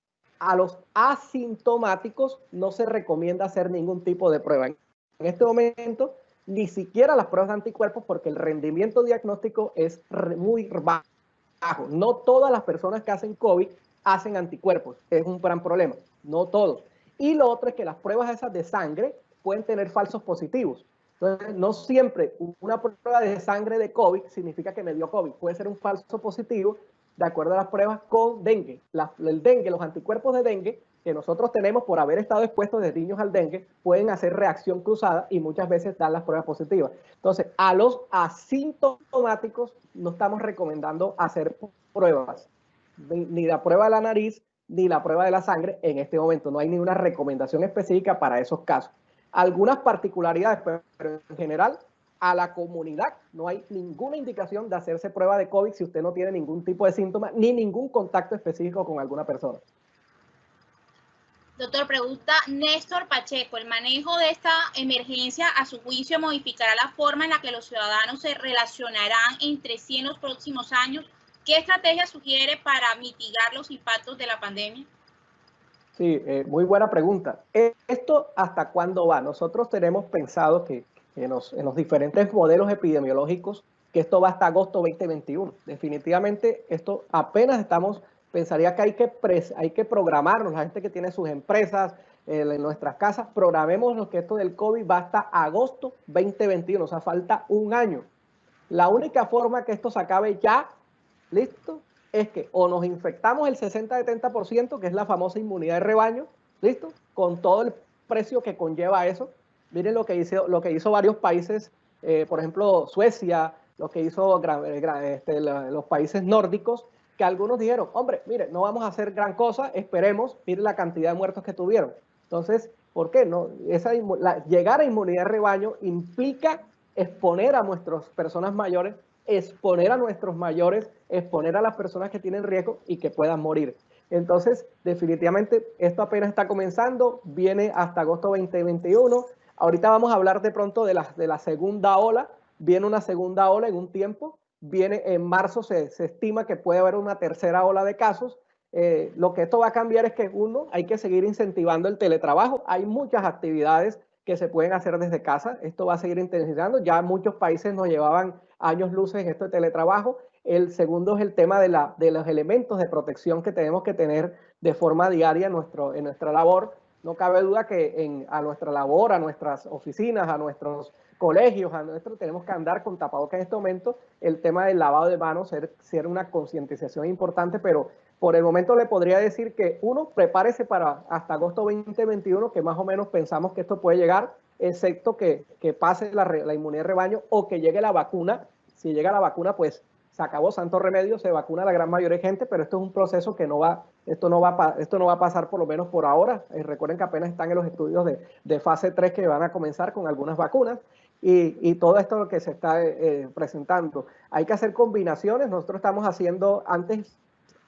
E: A los asintomáticos no se recomienda hacer ningún tipo de prueba. En este momento, ni siquiera las pruebas de anticuerpos, porque el rendimiento diagnóstico es muy bajo. No todas las personas que hacen COVID hacen anticuerpos. Es un gran problema. No todos. Y lo otro es que las pruebas esas de sangre pueden tener falsos positivos. Entonces, no siempre una prueba de sangre de COVID significa que me dio COVID. Puede ser un falso positivo de acuerdo a las pruebas con dengue. El dengue, los anticuerpos de dengue que nosotros tenemos por haber estado expuestos de niños al dengue, pueden hacer reacción cruzada y muchas veces dan las pruebas positivas. Entonces, a los asintomáticos no estamos recomendando hacer pruebas, ni la prueba de la nariz, ni la prueba de la sangre en este momento. No hay ninguna recomendación específica para esos casos. Algunas particularidades, pero en general, a la comunidad no hay ninguna indicación de hacerse prueba de COVID si usted no tiene ningún tipo de síntoma ni ningún contacto específico con alguna persona.
B: Doctor, pregunta Néstor Pacheco, ¿el manejo de esta emergencia a su juicio modificará la forma en la que los ciudadanos se relacionarán entre sí en los próximos años? ¿Qué estrategia sugiere para mitigar los impactos de la pandemia?
E: Sí, muy buena pregunta. ¿Esto hasta cuándo va? Nosotros tenemos pensado que en los diferentes modelos epidemiológicos que esto va hasta agosto 2021. Definitivamente esto apenas pensaría que hay que programarnos, la gente que tiene sus empresas en nuestras casas, programémonos que esto del COVID va hasta agosto 2021, o sea, falta un año. La única forma que esto se acabe ya, ¿listo?, es que o nos infectamos el 60-70%, que es la famosa inmunidad de rebaño, ¿listo?, con todo el precio que conlleva eso. Miren lo que hizo varios países, por ejemplo, Suecia, lo que hizo los países nórdicos, que algunos dijeron, hombre, mire, no vamos a hacer gran cosa, esperemos, mire la cantidad de muertos que tuvieron. Entonces, ¿por qué no? Llegar a inmunidad de rebaño implica exponer a nuestras personas mayores, exponer a nuestros mayores, exponer a las personas que tienen riesgo y que puedan morir. Entonces, definitivamente, esto apenas está comenzando, viene hasta agosto 2021. Ahorita vamos a hablar de pronto de la segunda ola. Viene una segunda ola en un tiempo. Viene en marzo, se estima que puede haber una tercera ola de casos. Lo que esto va a cambiar es que, hay que seguir incentivando el teletrabajo. Hay muchas actividades que se pueden hacer desde casa. Esto va a seguir intensificando. Ya muchos países nos llevaban años luces en esto de teletrabajo. El segundo es el tema de los elementos de protección que tenemos que tener de forma diaria en nuestra labor. No cabe duda que a nuestra labor, a nuestras oficinas, a nuestros colegios, tenemos que andar con tapabocas en este momento. El tema del lavado de manos ser una concientización importante, pero por el momento le podría decir que prepárese para hasta agosto 2021, que más o menos pensamos que esto puede llegar, excepto que pase la inmunidad de rebaño o que llegue la vacuna. Si llega la vacuna, pues se acabó, santo remedio, se vacuna la gran mayoría de gente, pero esto es un proceso que esto no va a pasar por lo menos por ahora. Recuerden que apenas están en los estudios de fase 3 que van a comenzar con algunas vacunas y todo esto es lo que se está presentando. Hay que hacer combinaciones. Nosotros estamos haciendo, antes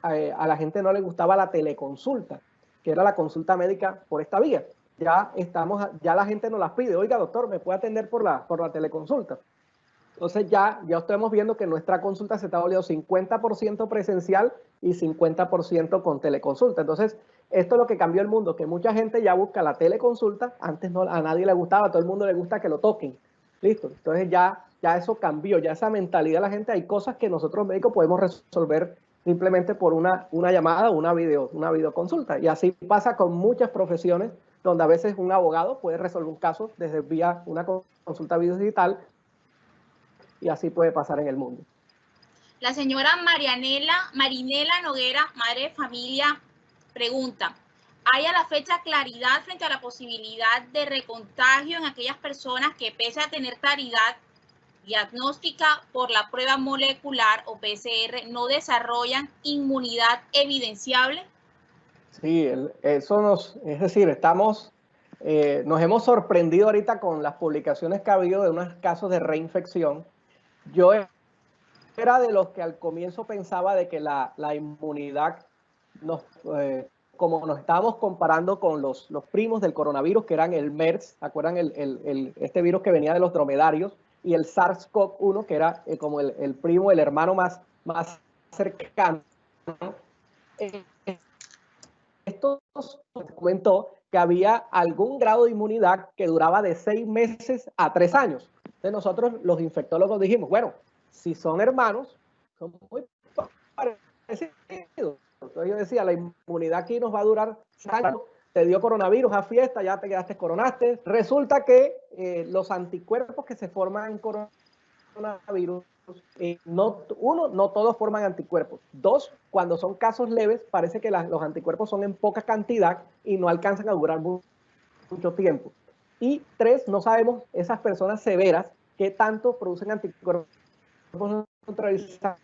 E: a la gente no le gustaba la teleconsulta, que era la consulta médica por esta vía. Ya la gente nos las pide. Oiga, doctor, ¿me puede atender por la teleconsulta? Entonces ya estamos viendo que nuestra consulta se está volviendo 50% presencial y 50% con teleconsulta. Entonces, esto es lo que cambió el mundo, que mucha gente ya busca la teleconsulta. Antes a nadie le gustaba, a todo el mundo le gusta que lo toquen. Listo. Entonces ya eso cambió, ya esa mentalidad de la gente. Hay cosas que nosotros médicos podemos resolver simplemente por una llamada o una videoconsulta. Y así pasa con muchas profesiones donde a veces un abogado puede resolver un caso desde vía una consulta video digital, y así puede pasar en el mundo.
B: La señora Marinela Noguera, madre de familia, pregunta: ¿hay a la fecha claridad frente a la posibilidad de recontagio en aquellas personas que, pese a tener claridad diagnóstica por la prueba molecular o PCR, no desarrollan inmunidad evidenciable?
E: Sí, es decir, nos hemos sorprendido ahorita con las publicaciones que ha habido de unos casos de reinfección. Yo era de los que al comienzo pensaba de que la inmunidad, como nos estábamos comparando con los primos del coronavirus, que eran el MERS, ¿se acuerdan? Este virus que venía de los dromedarios, y el SARS-CoV-1, que era como el primo, el hermano más cercano. Esto comentó que había algún grado de inmunidad que duraba de 6 meses a 3 años. Entonces nosotros los infectólogos dijimos, bueno, si son hermanos, son muy parecidos. Entonces yo decía, la inmunidad aquí nos va a durar 6 años. Te dio coronavirus a fiesta, ya te quedaste coronaste. Resulta que los anticuerpos que se forman en coronavirus, no todos forman anticuerpos. 2, cuando son casos leves, parece que los anticuerpos son en poca cantidad y no alcanzan a durar mucho tiempo. Y 3, no sabemos esas personas severas qué tanto producen anticuerpos neutralizantes,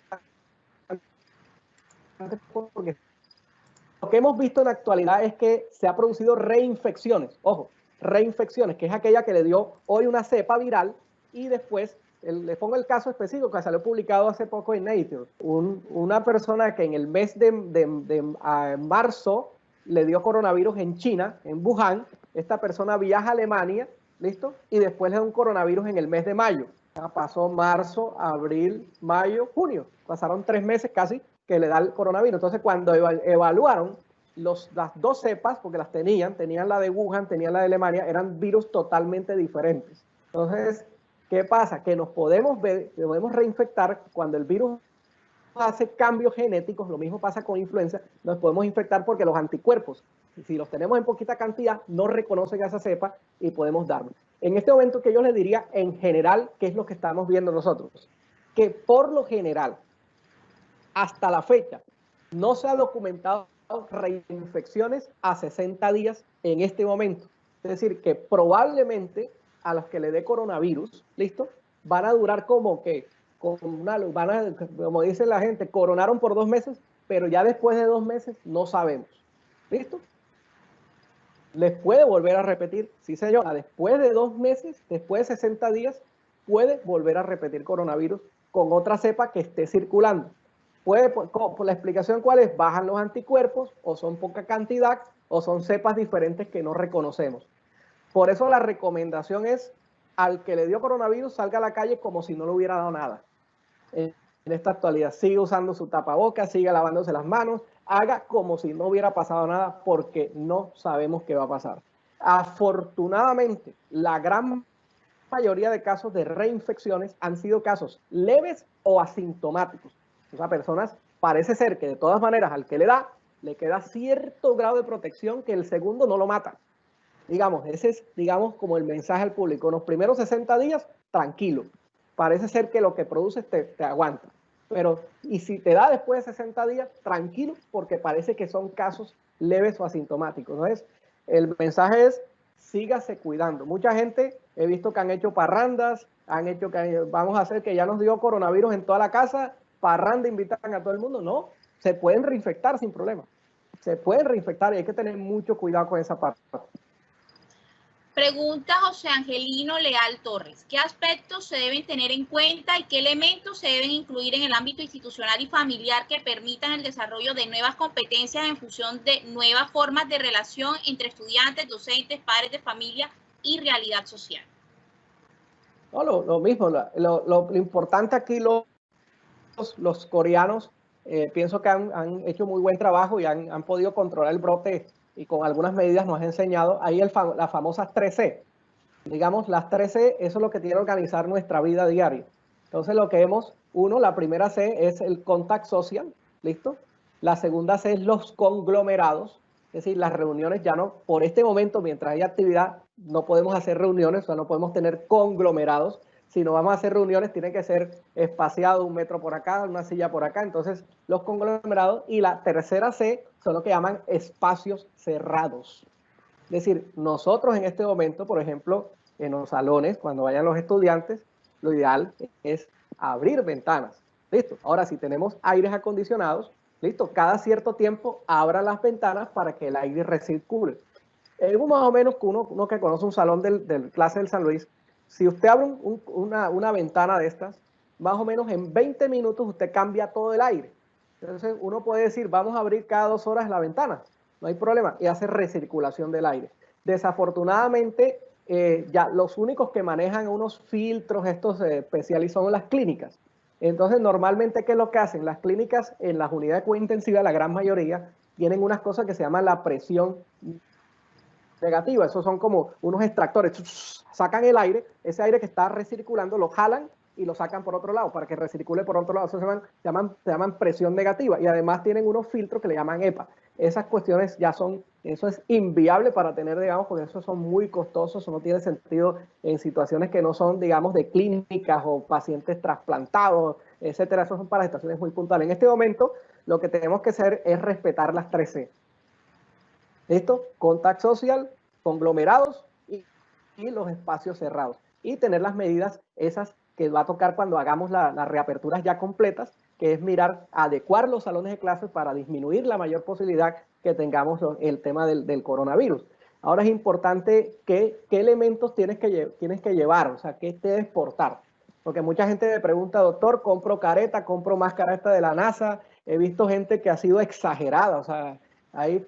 E: porque lo que hemos visto en la actualidad es que se ha producido reinfecciones. Ojo, reinfecciones, que es aquella que le dio hoy una cepa viral y después, les pongo el caso específico que salió publicado hace poco en Nature. Una persona que en el mes de marzo le dio coronavirus en China, en Wuhan. Esta persona viaja a Alemania, ¿listo? Y después le da un coronavirus en el mes de mayo. Pasó marzo, abril, mayo, junio. Pasaron 3 meses casi que le da el coronavirus. Entonces, cuando evaluaron las 2 cepas, porque las tenían la de Wuhan, tenían la de Alemania, eran virus totalmente diferentes. Entonces, ¿qué pasa? Que nos podemos reinfectar cuando el virus hace cambios genéticos. Lo mismo pasa con influenza. Nos podemos infectar porque los anticuerpos, si los tenemos en poquita cantidad, no reconocen a esa cepa y podemos darlo. En este momento, que yo les diría, en general, ¿qué es lo que estamos viendo nosotros? Que por lo general, hasta la fecha, no se ha documentado reinfecciones a 60 días en este momento. Es decir, que probablemente a los que le dé coronavirus, ¿listo? Van a durar como dice la gente, coronaron por 2 meses, pero ya después de 2 meses no sabemos. ¿Listo? Les puede volver a repetir, sí señor, después de 2 meses, después de 60 días, puede volver a repetir coronavirus con otra cepa que esté circulando. Por la explicación, ¿cuál es? Bajan los anticuerpos, o son poca cantidad, o son cepas diferentes que no reconocemos. Por eso la recomendación es, al que le dio coronavirus, salga a la calle como si no le hubiera dado nada. En esta actualidad, sigue usando su tapabocas, sigue lavándose las manos, haga como si no hubiera pasado nada, porque no sabemos qué va a pasar. Afortunadamente, la gran mayoría de casos de reinfecciones han sido casos leves o asintomáticos. O sea, personas, parece ser que de todas maneras al que le da, le queda cierto grado de protección que el segundo no lo mata. Digamos, ese es, como el mensaje al público. En los primeros 60 días, tranquilo. Parece ser que lo que produces te aguanta. Pero, y si te da después de 60 días, tranquilo, porque parece que son casos leves o asintomáticos. Entonces, el mensaje es, sígase cuidando. Mucha gente, he visto que han hecho parrandas, vamos a hacer que ya nos dio coronavirus en toda la casa, parranda, invitan a todo el mundo. No, se pueden reinfectar sin problema. Se pueden reinfectar y hay que tener mucho cuidado con esa parte.
B: Pregunta José Angelino Leal Torres: ¿qué aspectos se deben tener en cuenta y qué elementos se deben incluir en el ámbito institucional y familiar que permitan el desarrollo de nuevas competencias en función de nuevas formas de relación entre estudiantes, docentes, padres de familia y realidad social?
E: No, lo mismo, lo importante aquí, los coreanos, pienso que han hecho muy buen trabajo y han podido controlar el brote, y con algunas medidas nos ha enseñado. Ahí las famosas 3C. Digamos, las 3C, eso es lo que tiene que organizar nuestra vida diaria. Entonces, lo que vemos, la primera C es el contact social, ¿listo? La segunda C es los conglomerados, Es decir, las reuniones ya no, por este momento, mientras hay actividad, no podemos hacer reuniones, o sea, no podemos tener conglomerados. Si no vamos a hacer reuniones, tiene que ser espaciado 1 metro por acá, una silla por acá. Entonces, los conglomerados. Y la tercera C son lo que llaman espacios cerrados. Es decir, nosotros en este momento, por ejemplo, en los salones, cuando vayan los estudiantes, lo ideal es abrir ventanas. ¿Listo? Ahora, si tenemos aires acondicionados, listo, cada cierto tiempo abra las ventanas para que el aire recircule. Más o menos, uno que conoce un salón del clase del San Luis, si usted abre una ventana de estas, más o menos en 20 minutos usted cambia todo el aire. Entonces uno puede decir, vamos a abrir cada 2 horas la ventana, no hay problema, y hace recirculación del aire. Desafortunadamente, ya los únicos que manejan unos filtros estos especiales son las clínicas. Entonces, normalmente, ¿qué es lo que hacen? Las clínicas en las unidades de cuidado intensiva, la gran mayoría, tienen unas cosas que se llaman la presión negativa. Esos son como unos extractores. Sacan el aire, ese aire que está recirculando, lo jalan y lo sacan por otro lado para que recircule por otro lado. Eso se llaman presión negativa. Y además tienen unos filtros que le llaman EPA. Esas cuestiones ya son, eso es inviable para tener, digamos, porque esos son muy costosos, eso no tiene sentido en situaciones que no son, digamos, de clínicas o pacientes trasplantados, etcétera. Eso son para situaciones muy puntuales. En este momento, lo que tenemos que hacer es respetar las 3C. ¿Listo? Contact social, conglomerados y los espacios cerrados. Y tener las medidas esas que va a tocar cuando hagamos las reaperturas ya completas, que es mirar, adecuar los salones de clases para disminuir la mayor posibilidad que tengamos el tema del coronavirus. Ahora es importante qué elementos tienes que llevar, o sea, qué debes portar. Porque mucha gente me pregunta, doctor, compro careta, compro máscara esta de la NASA. He visto gente que ha sido exagerada, o sea, ahí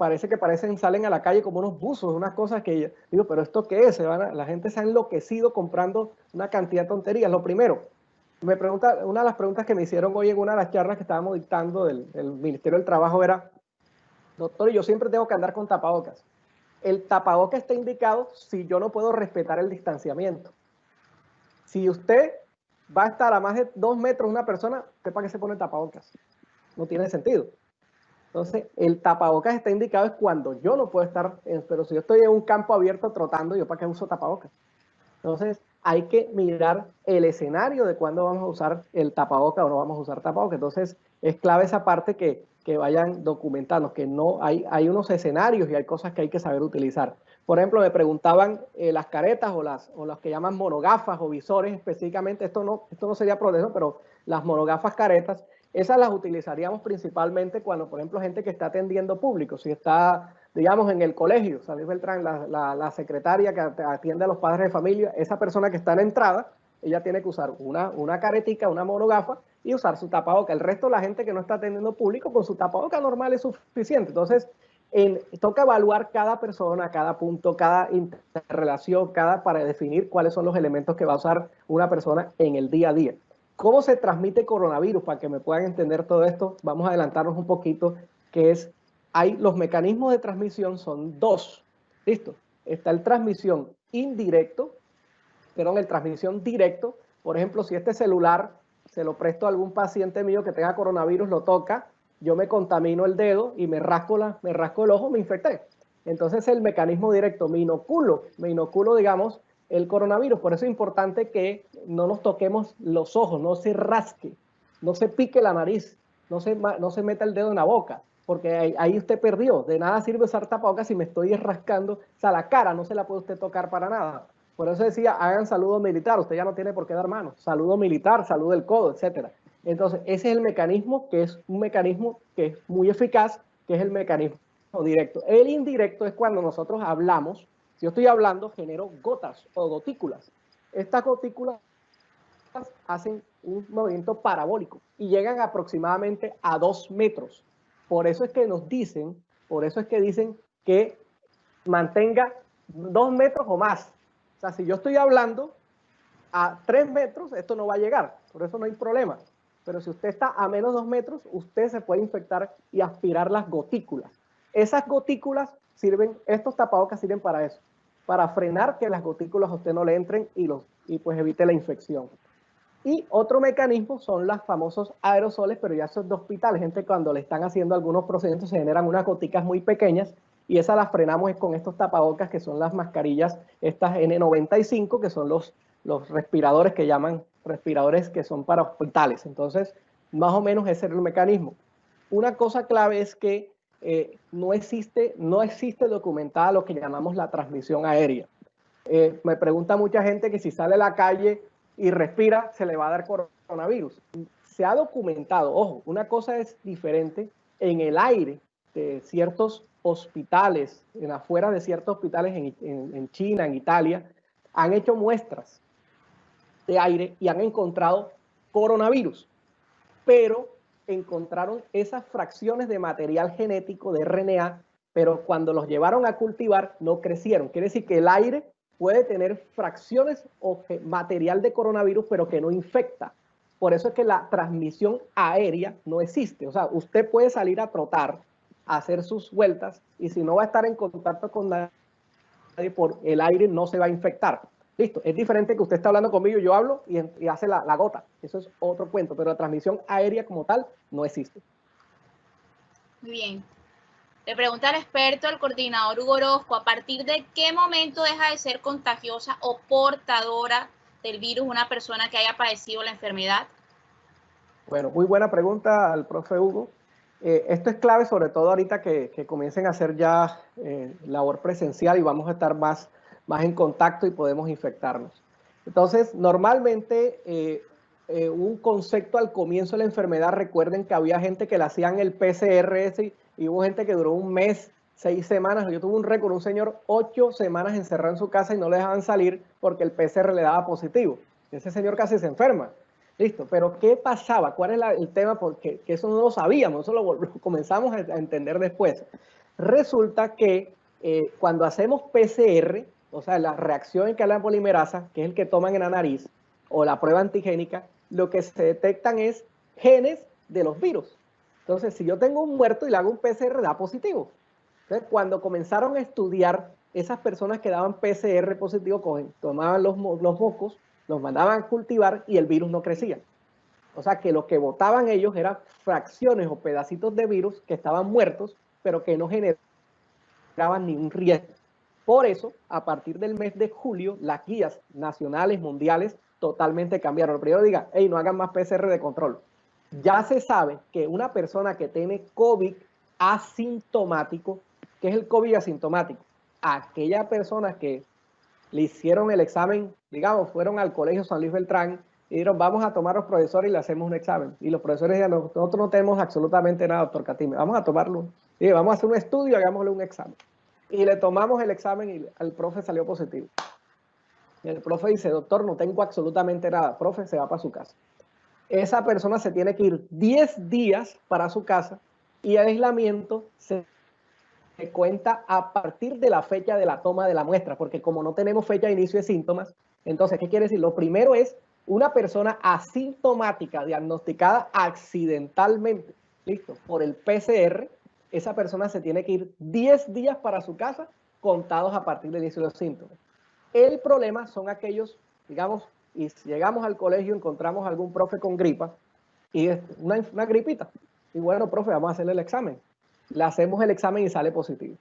E: salen a la calle como unos buzos, unas cosas que digo, pero ¿esto qué es? La gente se ha enloquecido comprando una cantidad de tonterías. Lo primero, una de las preguntas que me hicieron hoy en una de las charlas que estábamos dictando del Ministerio del Trabajo era, doctor, yo siempre tengo que andar con tapabocas. El tapabocas está indicado si yo no puedo respetar el distanciamiento. Si usted va a estar a más de 2 metros una persona, ¿usted para qué se pone tapabocas? No tiene sentido. Entonces, el tapabocas está indicado es cuando yo no puedo estar, pero si yo estoy en un campo abierto trotando, ¿yo para qué uso tapabocas? Entonces, hay que mirar el escenario de cuándo vamos a usar el tapabocas o no vamos a usar tapabocas. Entonces, es clave esa parte que vayan documentando, que no hay unos escenarios y hay cosas que hay que saber utilizar. Por ejemplo, me preguntaban las caretas o las que llaman monogafas o visores específicamente, esto no sería protección, pero las monogafas caretas, esas las utilizaríamos principalmente cuando, por ejemplo, gente que está atendiendo público, si está, digamos, en el colegio, San Luis Beltrán, la secretaria que atiende a los padres de familia, esa persona que está en la entrada, ella tiene que usar una caretica, una monogafa y usar su tapaboca. El resto de la gente que no está atendiendo público con su tapaboca normal es suficiente. Entonces, toca evaluar cada persona, cada punto, cada interrelación, para definir cuáles son los elementos que va a usar una persona en el día a día. ¿Cómo se transmite coronavirus? Para que me puedan entender todo esto, vamos a adelantarnos un poquito, que es, los mecanismos de transmisión son 2. ¿Listo? Está el transmisión indirecto, el transmisión directo. Por ejemplo, si este celular se lo presto a algún paciente mío que tenga coronavirus, lo toca, yo me contamino el dedo y me rasco el ojo, me infecté. Entonces el mecanismo directo, me inoculo, digamos, el coronavirus. Por eso es importante que no nos toquemos los ojos, no se rasque, no se pique la nariz, no se meta el dedo en la boca, porque ahí usted perdió. De nada sirve usar tapabocas si me estoy rascando, o sea, la cara no se la puede usted tocar para nada. Por eso decía, hagan saludo militar, usted ya no tiene por qué dar manos, saludo militar, saludo del codo, etc. Entonces, ese es el mecanismo que es un mecanismo que es muy eficaz, que es el mecanismo directo. El indirecto es cuando nosotros hablamos, si yo estoy hablando, genero gotas o gotículas. Estas gotículas hacen un movimiento parabólico y llegan aproximadamente a 2 metros. Por eso es que dicen que mantenga 2 metros o más. O sea, si yo estoy hablando a 3 metros, esto no va a llegar, por eso no hay problema. Pero si usted está a menos 2 metros, usted se puede infectar y aspirar las gotículas. Esas gotículas estos tapabocas sirven para eso, para frenar que las gotículas a usted no le entren y pues evite la infección. Y otro mecanismo son los famosos aerosoles, pero ya son de hospital. Gente cuando le están haciendo algunos procedimientos se generan unas goticas muy pequeñas y esa la frenamos con estos tapabocas que son las mascarillas, estas N95, que son los respiradores que llaman respiradores que son para hospitales. Entonces, más o menos ese es el mecanismo. Una cosa clave es que no existe documentada lo que llamamos la transmisión aérea. Me pregunta mucha gente que si sale a la calle y respira, se le va a dar coronavirus. Se ha documentado, ojo, una cosa es diferente en el aire de ciertos hospitales, en afuera de ciertos hospitales en China, en Italia, han hecho muestras de aire y han encontrado coronavirus, pero encontraron esas fracciones de material genético de RNA, pero cuando los llevaron a cultivar no crecieron. Quiere decir que el aire puede tener fracciones o material de coronavirus, pero que no infecta. Por eso es que la transmisión aérea no existe. O sea, usted puede salir a trotar, a hacer sus vueltas, y si no va a estar en contacto con nadie por el aire, no se va a infectar. Listo, es diferente que usted está hablando conmigo, yo hablo y hace la gota. Eso es otro cuento, pero la transmisión aérea como tal no existe.
B: Muy bien. Le pregunta al experto, el coordinador Hugo Orozco, ¿a partir de qué momento deja de ser contagiosa o portadora del virus una persona que haya padecido la enfermedad?
E: Bueno, muy buena pregunta al profe Hugo. Esto es clave, sobre todo ahorita que comiencen a hacer ya labor presencial y vamos a estar más en contacto y podemos infectarnos. Entonces, normalmente un concepto al comienzo de la enfermedad, recuerden que había gente que le hacían el PCR y hubo gente que duró un mes, 6 semanas. Yo tuve un récord, un señor 8 semanas encerrado en su casa y no le dejaban salir porque el PCR le daba positivo. Ese señor casi se enferma. Listo, pero ¿qué pasaba? ¿Cuál es el tema? Porque eso no lo sabíamos, eso lo comenzamos a entender después. Resulta que cuando hacemos PCR, o sea, la reacción en cadena polimerasa, que es el que toman en la nariz, o la prueba antigénica, lo que se detectan es genes de los virus. Entonces, si yo tengo un muerto y le hago un PCR, da positivo. Entonces, cuando comenzaron a estudiar esas personas que daban PCR positivo, tomaban los mocos, los mandaban a cultivar y el virus no crecía. O sea que lo que botaban ellos eran fracciones o pedacitos de virus que estaban muertos, pero que no generaban ningún riesgo. Por eso, a partir del mes de julio, las guías nacionales, mundiales, totalmente cambiaron. Lo primero diga, hey, no hagan más PCR de control. Ya se sabe que una persona que tiene COVID asintomático, ¿qué es el COVID asintomático? Aquella persona que le hicieron el examen, digamos, fueron al colegio San Luis Beltrán y dijeron, vamos a tomar a los profesores y le hacemos un examen. Y los profesores dijeron, nosotros no tenemos absolutamente nada, doctor Catime, vamos a tomarlo. Y vamos a hacer un estudio, hagámosle un examen. Y le tomamos el examen y el profe salió positivo. Y el profe dice, doctor, no tengo absolutamente nada. Profe, se va para su casa. Esa persona se tiene que ir 10 días para su casa y el aislamiento se cuenta a partir de la fecha de la toma de la muestra, porque como no tenemos fecha de inicio de síntomas, entonces, ¿qué quiere decir? Lo primero es una persona asintomática diagnosticada accidentalmente, listo, por el PCR, esa persona se tiene que ir 10 días para su casa contados a partir del inicio de los síntomas. El problema son aquellos, digamos, y si llegamos al colegio, encontramos algún profe con gripa y es una gripita. Y bueno, profe, vamos a hacerle el examen. Le hacemos el examen y sale positivo.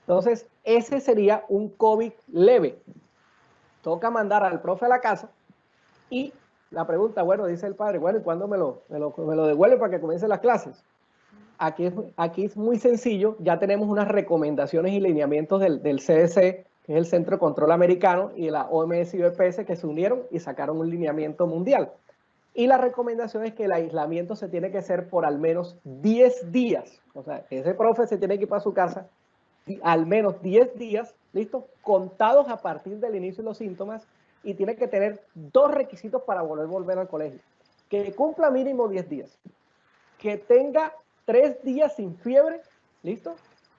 E: Entonces, ese sería un COVID leve. Toca mandar al profe a la casa y la pregunta, bueno, dice el padre, bueno, ¿y cuándo me lo devuelve para que comiencen las clases? Aquí es muy sencillo, ya tenemos unas recomendaciones y lineamientos del CDC, que es el Centro de Control Americano, y de la OMS y OPS que se unieron y sacaron un lineamiento mundial. Y la recomendación es que el aislamiento se tiene que hacer por al menos 10 días. O sea, ese profe se tiene que ir para su casa y al menos 10 días, ¿listo? Contados a partir del inicio de los síntomas y tiene que tener 2 requisitos para volver al colegio. Que cumpla mínimo 10 días. Que tenga 3 días sin fiebre, ¿listo?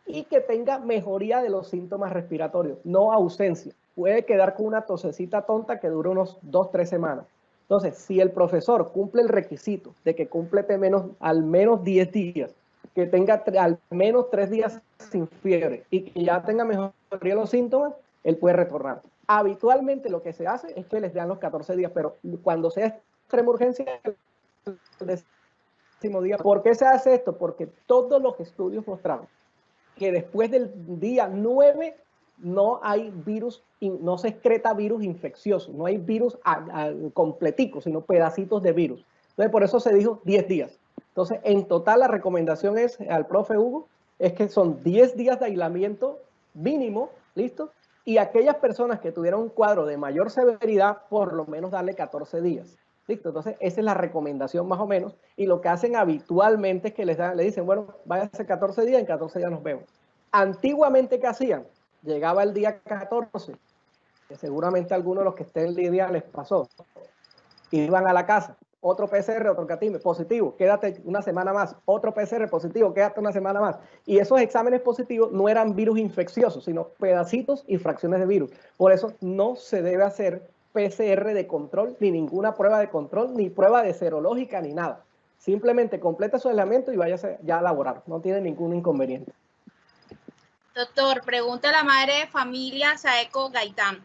E: Y que tenga mejoría de los síntomas respiratorios, no ausencia. Puede quedar con una tosecita tonta que dure unos 2-3 semanas. Entonces, si el profesor cumple el requisito de que complete al menos 10 días, que tenga al menos 3 días sin fiebre y que ya tenga mejoría de los síntomas, él puede retornar. Habitualmente lo que se hace es que les dan los 14 días, pero cuando sea extrema urgencia, el 10º día. ¿Por qué se hace esto? Porque todos los estudios mostraron que después del día 9 no hay virus, no se excreta virus infeccioso, no hay virus completico, sino pedacitos de virus. Entonces, por eso se dijo 10 días. Entonces, en total, la recomendación es, al profe Hugo, es que son 10 días de aislamiento mínimo, ¿listo? Y aquellas personas que tuvieron un cuadro de mayor severidad, por lo menos darle 14 días. ¿Listo? Entonces, esa es la recomendación más o menos. Y lo que hacen habitualmente es que le dicen, bueno, váyase 14 días, en 14 días nos vemos. Antiguamente, ¿qué hacían? Llegaba el día 14, que seguramente a algunos de los que estén en línea les pasó. Iban a la casa, otro PCR, otro catime, positivo, quédate una semana más, otro PCR positivo, quédate una semana más. Y esos exámenes positivos no eran virus infecciosos, sino pedacitos y fracciones de virus. Por eso no se debe hacer PCR de control, ni ninguna prueba de control, ni prueba de serológica, ni nada. Simplemente completa su aislamiento y váyase ya a laborar. No tiene ningún inconveniente.
B: Doctor, pregunta la madre de familia Saeco Gaitán.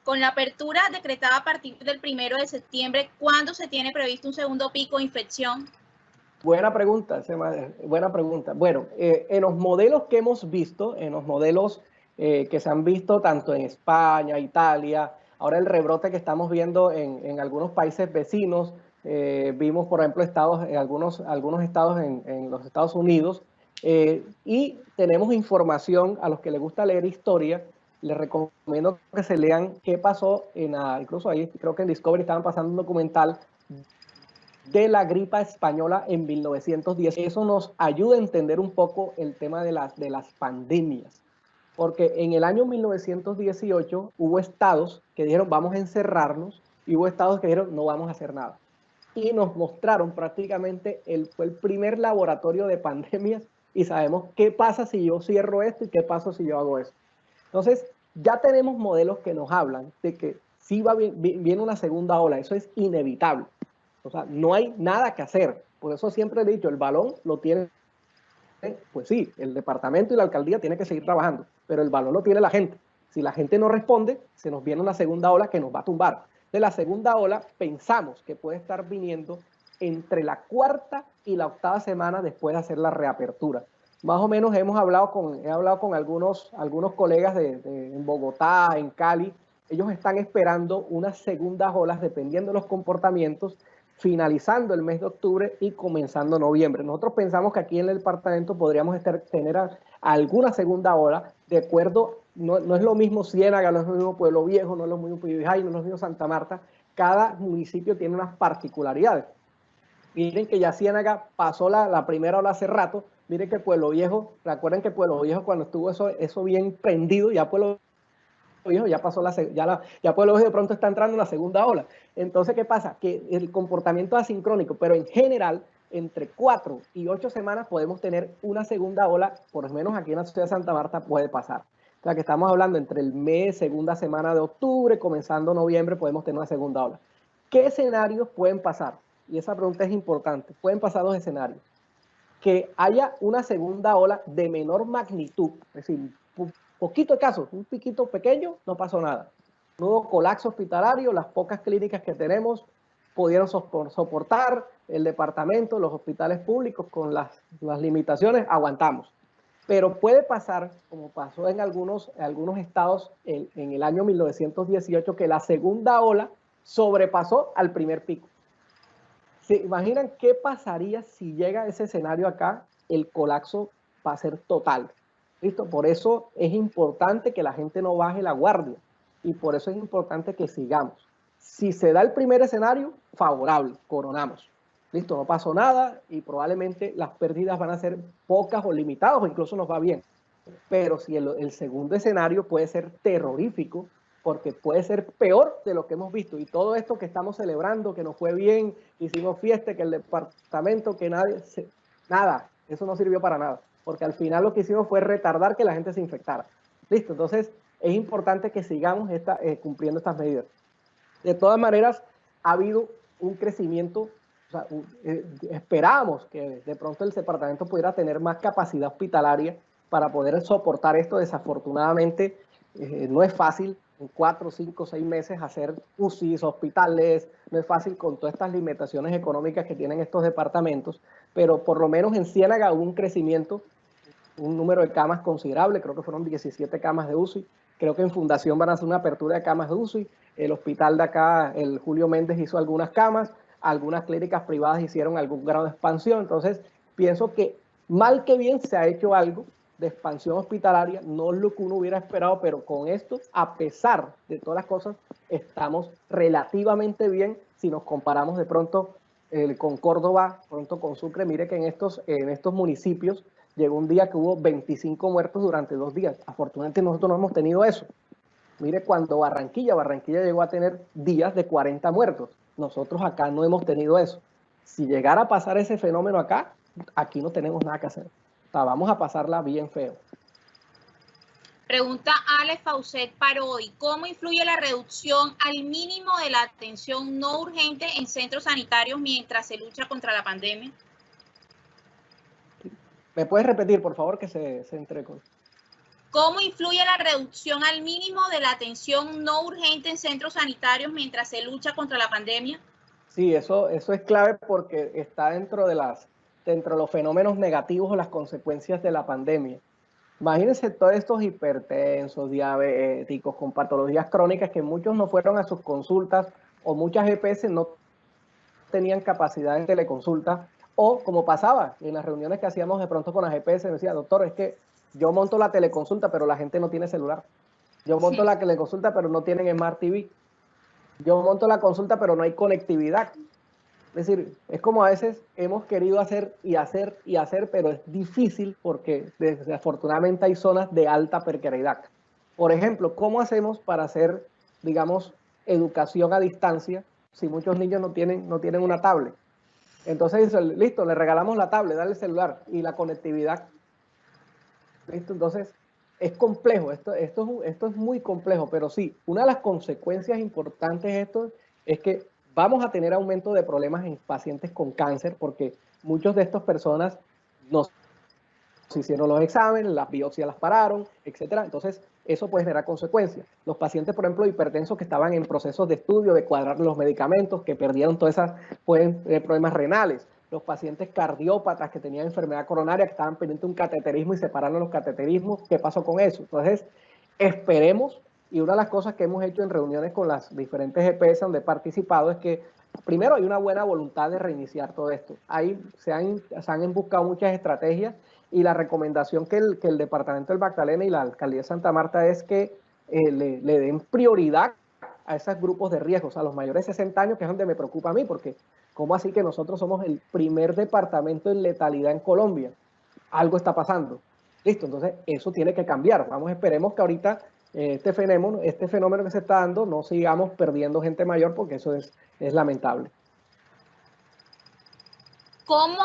B: Con la apertura decretada a partir del 1 de septiembre, ¿cuándo se tiene previsto un segundo pico de infección?
E: Buena pregunta, buena pregunta. Bueno, en los modelos que hemos visto, en los modelos que se han visto tanto en España, Italia, ahora el rebrote que estamos viendo en algunos países vecinos, vimos por ejemplo algunos estados en los Estados Unidos, y tenemos información a los que les gusta leer historia. Les recomiendo que se lean qué pasó incluso ahí creo que en Discovery estaban pasando un documental de la gripa española en 1910. Eso nos ayuda a entender un poco el tema de las pandemias, porque en el año 1918 hubo estados que dijeron vamos a encerrarnos y hubo estados que dijeron no vamos a hacer nada. Y nos mostraron prácticamente, fue el primer laboratorio de pandemias y sabemos qué pasa si yo cierro esto y qué pasa si yo hago eso. Entonces, ya tenemos modelos que nos hablan de que sí viene una segunda ola, eso es inevitable. O sea, no hay nada que hacer. Por eso siempre he dicho, el balón lo tiene, pues sí, el departamento y la alcaldía tienen que seguir trabajando, pero el balón lo tiene la gente. Si la gente no responde, se nos viene una segunda ola que nos va a tumbar. De la segunda ola, pensamos que puede estar viniendo entre la 4ª y la 8ª semana después de hacer la reapertura. Más o menos he hablado con algunos colegas en Bogotá, en Cali. Ellos están esperando unas segundas olas dependiendo de los comportamientos, finalizando el mes de octubre y comenzando noviembre. Nosotros pensamos que aquí en el departamento podríamos tener alguna segunda ola, de acuerdo, no es lo mismo Ciénaga, no es lo mismo Pueblo Viejo, no es lo mismo Pibijay, no es lo mismo Santa Marta. Cada municipio tiene unas particularidades. Miren que ya Ciénaga pasó la primera ola hace rato. Miren que Pueblo Viejo, recuerden que Pueblo Viejo cuando estuvo eso bien prendido, ya Pueblo Viejo ya pasó ya Pueblo Viejo de pronto está entrando en la segunda ola. Entonces, ¿qué pasa? Que el comportamiento es asincrónico, pero en general, entre 4 y 8 semanas podemos tener una segunda ola, por lo menos aquí en la ciudad de Santa Marta puede pasar. O sea, que estamos hablando entre el segunda semana de octubre, comenzando noviembre, podemos tener una segunda ola. ¿Qué escenarios pueden pasar? Y esa pregunta es importante. Pueden pasar 2 escenarios. Que haya una segunda ola de menor magnitud, es decir, un poquito de casos, un piquito pequeño, no pasó nada. No hubo colapso hospitalario, las pocas clínicas que tenemos pudieron soportar, el departamento, los hospitales públicos con las limitaciones, aguantamos. Pero puede pasar, como pasó en algunos estados en el año 1918, que la segunda ola sobrepasó al primer pico. ¿Se imaginan qué pasaría si llega ese escenario acá? El colapso va a ser total. ¿Listo? Por eso es importante que la gente no baje la guardia y por eso es importante que sigamos. Si se da el primer escenario, favorable, coronamos. Listo, no pasó nada y probablemente las pérdidas van a ser pocas o limitadas o incluso nos va bien. Pero si el segundo escenario puede ser terrorífico, porque puede ser peor de lo que hemos visto. Y todo esto que estamos celebrando, que nos fue bien, hicimos fiesta, que el departamento, que nada, eso no sirvió para nada. Porque al final lo que hicimos fue retardar que la gente se infectara. Listo, entonces es importante que sigamos cumpliendo estas medidas. De todas maneras, ha habido un crecimiento, o sea, esperábamos que de pronto el departamento pudiera tener más capacidad hospitalaria para poder soportar esto. Desafortunadamente, no es fácil en 4, 5, 6 meses hacer UCIs, hospitales, no es fácil con todas estas limitaciones económicas que tienen estos departamentos, pero por lo menos en Ciénaga hubo un crecimiento un número de camas considerable, creo que fueron 17 camas de UCI. Creo que en Fundación van a hacer una apertura de camas de UCI. El hospital de acá, el Julio Méndez, hizo algunas camas. Algunas clínicas privadas hicieron algún grado de expansión. Entonces, pienso que mal que bien se ha hecho algo de expansión hospitalaria. No es lo que uno hubiera esperado, pero con esto, a pesar de todas las cosas, estamos relativamente bien si nos comparamos de pronto con Córdoba, pronto con Sucre. Mire que en estos municipios llegó un día que hubo 25 muertos durante 2 días. Afortunadamente nosotros no hemos tenido eso. Mire, cuando Barranquilla llegó a tener días de 40 muertos. Nosotros acá no hemos tenido eso. Si llegara a pasar ese fenómeno acá, aquí no tenemos nada que hacer. O sea, vamos a pasarla bien feo.
B: Pregunta Alex Faucet Parodi, ¿cómo influye la reducción al mínimo de la atención no urgente en centros sanitarios mientras se lucha contra la pandemia?
E: ¿Me puedes repetir, por favor, que se entrecó?
B: ¿Cómo influye la reducción al mínimo de la atención no urgente en centros sanitarios mientras se lucha contra la pandemia?
E: Sí, eso es clave porque está dentro de los fenómenos negativos o las consecuencias de la pandemia. Imagínense todos estos hipertensos, diabéticos, con patologías crónicas que muchos no fueron a sus consultas o muchas EPS no tenían capacidad de teleconsulta, o como pasaba en las reuniones que hacíamos de pronto con las EPS, me decía, doctor, es que yo monto la teleconsulta, pero la gente no tiene celular. Yo monto la teleconsulta, pero no tienen Smart TV. Yo monto la consulta, pero no hay conectividad. Es decir, es como a veces hemos querido hacer y hacer y hacer, pero es difícil porque desafortunadamente hay zonas de alta precariedad. Por ejemplo, ¿cómo hacemos para hacer, digamos, educación a distancia si muchos niños no tienen una tablet? Entonces, listo, le regalamos la tablet, dale el celular y la conectividad. ¿Listo? Entonces, es complejo, esto es muy complejo, pero sí, una de las consecuencias importantes de esto es que vamos a tener aumento de problemas en pacientes con cáncer, porque muchos de estas personas no se hicieron los exámenes, las biopsias las pararon, etcétera. Entonces, eso puede generar consecuencias. Los pacientes, por ejemplo, hipertensos que estaban en procesos de estudio, de cuadrar los medicamentos, que perdieron todas esas, pueden tener problemas renales. Los pacientes cardiópatas que tenían enfermedad coronaria, que estaban pendientes de un cateterismo y separaron los cateterismos, ¿qué pasó con eso? Entonces, esperemos, y una de las cosas que hemos hecho en reuniones con las diferentes EPS donde he participado es que, primero, hay una buena voluntad de reiniciar todo esto. Ahí se han buscado muchas estrategias y la recomendación que el Departamento del Magdalena y la Alcaldía de Santa Marta es que le den prioridad a esos grupos de riesgo, a los mayores de 60 años, que es donde me preocupa a mí, porque ¿cómo así que nosotros somos el primer departamento en letalidad en Colombia? Algo está pasando. Listo, entonces eso tiene que cambiar. Vamos, esperemos que ahorita este fenómeno que se está dando, no sigamos perdiendo gente mayor, porque eso es lamentable.
B: ¿Cómo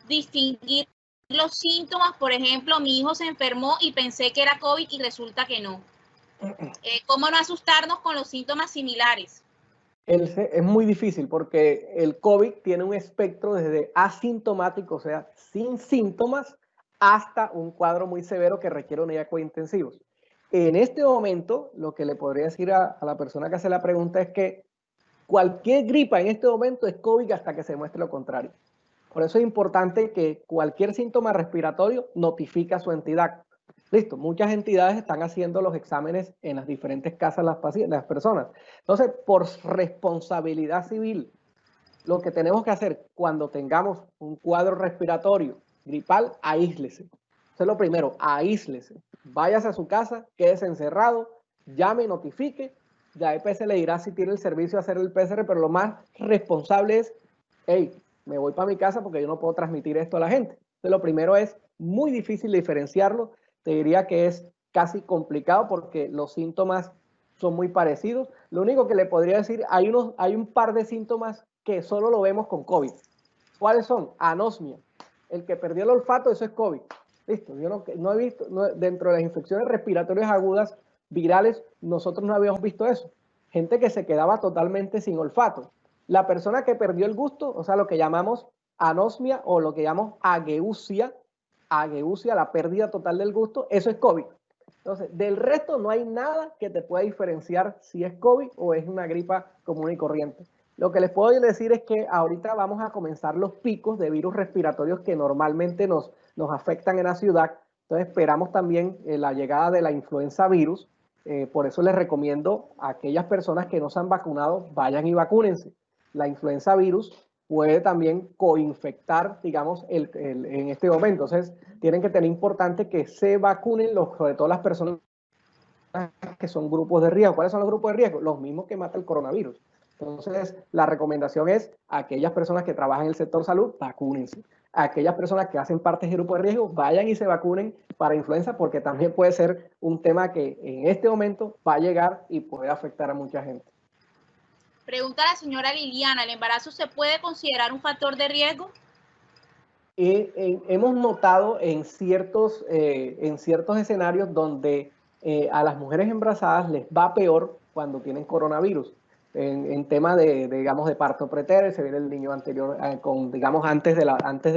B: distinguir los síntomas? Por ejemplo, mi hijo se enfermó y pensé que era COVID y resulta que no. ¿Cómo no asustarnos con los síntomas similares?
E: Es muy difícil porque el COVID tiene un espectro desde asintomático, o sea, sin síntomas, hasta un cuadro muy severo que requiere unidad de cuidados intensivos. En este momento, lo que le podría decir a la persona que hace la pregunta es que cualquier gripa en este momento es COVID hasta que se muestre lo contrario. Por eso es importante que cualquier síntoma respiratorio notifique a su entidad. Listo, muchas entidades están haciendo los exámenes en las diferentes casas de las personas. Entonces, por responsabilidad civil, lo que tenemos que hacer cuando tengamos un cuadro respiratorio gripal, aíslese. Eso es lo primero, aíslese. Váyase a su casa, quédese encerrado, llame, notifique. Ya EPS le dirá si tiene el servicio de hacer el PCR, pero lo más responsable es, hey, me voy para mi casa porque yo no puedo transmitir esto a la gente. Entonces, lo primero es muy difícil diferenciarlo. Te diría que es casi complicado porque los síntomas son muy parecidos. Lo único que le podría decir, hay un par de síntomas que solo lo vemos con COVID. ¿Cuáles son? Anosmia. El que perdió el olfato, eso es COVID. Listo. Yo no he visto, dentro de las infecciones respiratorias agudas, virales, nosotros no habíamos visto eso. Gente que se quedaba totalmente sin olfato. La persona que perdió el gusto, o sea, lo que llamamos anosmia o lo que llamamos ageusia, la pérdida total del gusto, eso es COVID. Entonces, del resto no hay nada que te pueda diferenciar si es COVID o es una gripa común y corriente. Lo que les puedo decir es que ahorita vamos a comenzar los picos de virus respiratorios que normalmente nos nos afectan en la ciudad. Entonces esperamos también la llegada de la influenza virus. Por eso les recomiendo a aquellas personas que no se han vacunado, vayan y vacúnense. La influenza virus puede también coinfectar, digamos, en este momento. Entonces tienen que tener importante que se vacunen, sobre todo las personas que son grupos de riesgo. ¿Cuáles son los grupos de riesgo? Los mismos que mata el coronavirus. Entonces, la recomendación es a aquellas personas que trabajan en el sector salud, vacúnense. A aquellas personas que hacen parte de grupo de riesgo, vayan y se vacunen para influenza, porque también puede ser un tema que en este momento va a llegar y puede afectar a mucha gente.
B: Pregunta a la señora Liliana, ¿el embarazo se puede considerar un factor de riesgo?
E: Hemos notado en ciertos escenarios donde a las mujeres embarazadas les va peor cuando tienen coronavirus. En tema digamos, de parto preterm, se viene el niño anterior, digamos, antes de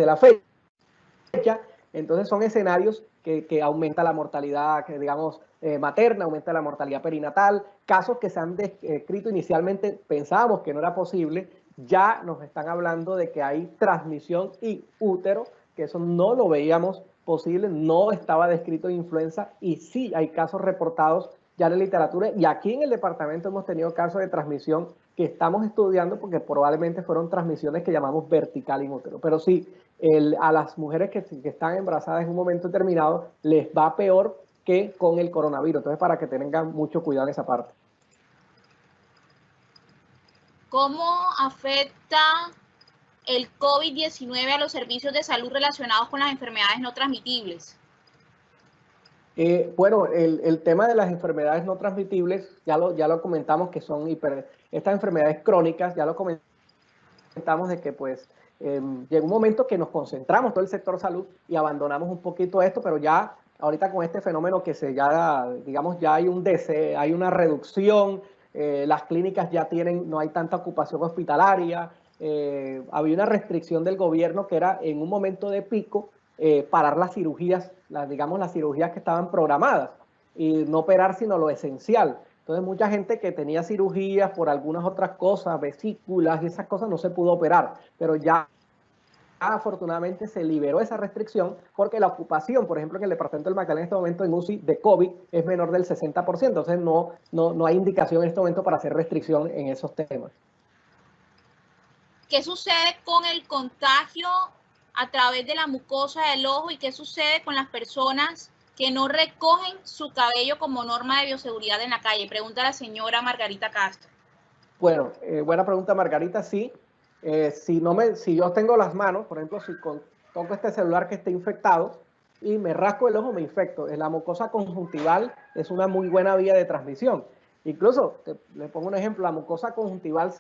E: la fecha. Entonces son escenarios que aumenta la mortalidad, digamos, materna, aumenta la mortalidad perinatal, casos que se han descrito inicialmente, pensábamos que no era posible, ya nos están hablando de que hay transmisión in útero, que eso no lo veíamos posible, no estaba descrito en influenza, y sí hay casos reportados ya en la literatura, y aquí en el departamento hemos tenido casos de transmisión que estamos estudiando porque probablemente fueron transmisiones que llamamos vertical in útero. Pero sí, a las mujeres que están embarazadas en un momento determinado les va peor que con el coronavirus. Entonces, para que tengan mucho cuidado en esa parte.
B: ¿Cómo afecta el COVID-19 a los servicios de salud relacionados con las enfermedades no transmitibles?
E: Bueno, el tema de las enfermedades no transmitibles, ya lo comentamos, que son estas enfermedades crónicas, ya lo comentamos de que pues llegó un momento que nos concentramos todo el sector salud y abandonamos un poquito esto, pero ya ahorita con este fenómeno que digamos, ya hay hay una reducción, las clínicas ya no hay tanta ocupación hospitalaria, había una restricción del gobierno que era en un momento de pico, parar las cirugías, digamos las cirugías que estaban programadas y no operar sino lo esencial. Entonces mucha gente que tenía cirugías por algunas otras cosas, vesículas y esas cosas no se pudo operar, pero ya afortunadamente se liberó esa restricción porque la ocupación, por ejemplo, en el departamento del Magdalena en este momento en UCI de COVID es menor del 60%, entonces no hay indicación en este momento para hacer restricción en esos temas.
B: ¿Qué sucede con el contagio a través de la mucosa del ojo y qué sucede con las personas que no recogen su cabello como norma de bioseguridad en la calle? Pregunta la señora Margarita Castro.
E: Bueno, buena pregunta, Margarita. Sí, si yo tengo las manos, por ejemplo, si toco este celular que esté infectado y me rasco el ojo, me infecto. La mucosa conjuntival es una muy buena vía de transmisión. Incluso, le pongo un ejemplo, la mucosa conjuntival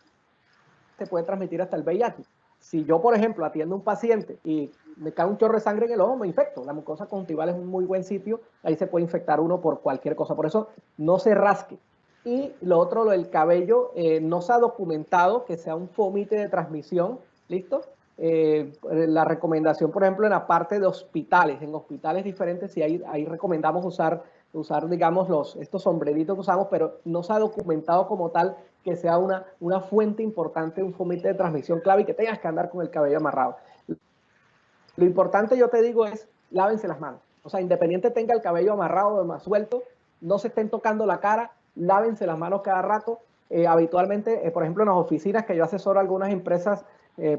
E: se puede transmitir hasta el VIH. Si yo, por ejemplo, atiendo a un paciente y me cae un chorro de sangre en el ojo, me infecto. La mucosa conjuntival es un muy buen sitio, ahí se puede infectar uno por cualquier cosa. Por eso, no se rasque. Y lo otro, lo del cabello, no se ha documentado que sea un fomite de transmisión, ¿listo? La recomendación, por ejemplo, en la parte de hospitales, en hospitales diferentes, sí ahí recomendamos usar, digamos, estos sombreritos que usamos, pero no se ha documentado como tal que sea una fuente importante, un fomite de transmisión clave y que tengas que andar con el cabello amarrado. Lo importante, yo te digo, es lávense las manos. O sea, independiente tenga el cabello amarrado o más suelto, no se estén tocando la cara, lávense las manos cada rato. Habitualmente, por ejemplo, en las oficinas que yo asesoro a algunas empresas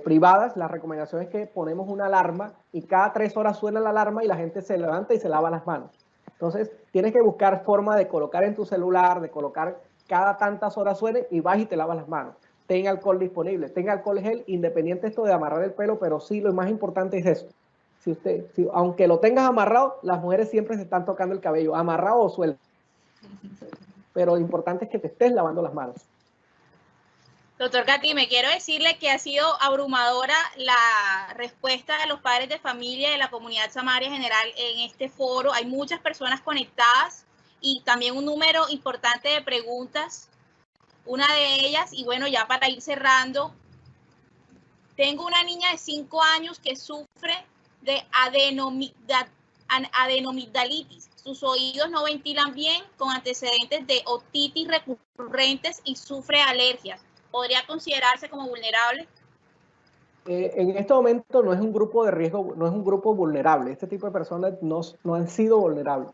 E: privadas, la recomendación es que ponemos una alarma y cada 3 horas suena la alarma y la gente se levanta y se lava las manos. Entonces, tienes que buscar forma de colocar en tu celular, de colocar cada tantas horas suene y vas y te lavas las manos. Ten alcohol disponible, tenga alcohol gel, independiente esto de amarrar el pelo, pero sí lo más importante es eso. Aunque lo tengas amarrado, las mujeres siempre se están tocando el cabello, amarrado o suelto. Pero lo importante es que te estés lavando las manos.
B: Doctor Cati, me quiero decirle que ha sido abrumadora la respuesta de los padres de familia de la comunidad Samaria General en este foro. Hay muchas personas conectadas y también un número importante de preguntas. Una de ellas, y bueno, ya para ir cerrando, tengo una niña de 5 años que sufre de adenomigdalitis. Sus oídos no ventilan bien, con antecedentes de otitis recurrentes y sufre alergias. ¿Podría considerarse como vulnerable?
E: En este momento no es un grupo de riesgo, no es un grupo vulnerable. Este tipo de personas no han sido vulnerables.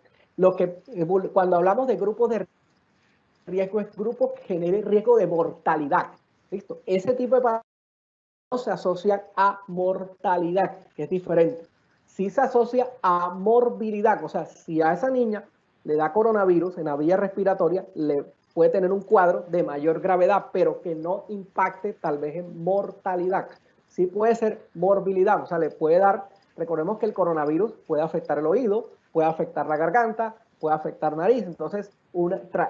E: Cuando hablamos de grupos de riesgo, es grupos que generen riesgo de mortalidad. ¿Listo? Ese tipo de personas no se asocian a mortalidad, que es diferente. Sí se asocia a morbilidad, o sea, si a esa niña le da coronavirus en la vía respiratoria, le puede tener un cuadro de mayor gravedad, pero que no impacte tal vez en mortalidad. Sí puede ser morbilidad, o sea, le puede dar, recordemos que el coronavirus puede afectar el oído, puede afectar la garganta, puede afectar nariz, entonces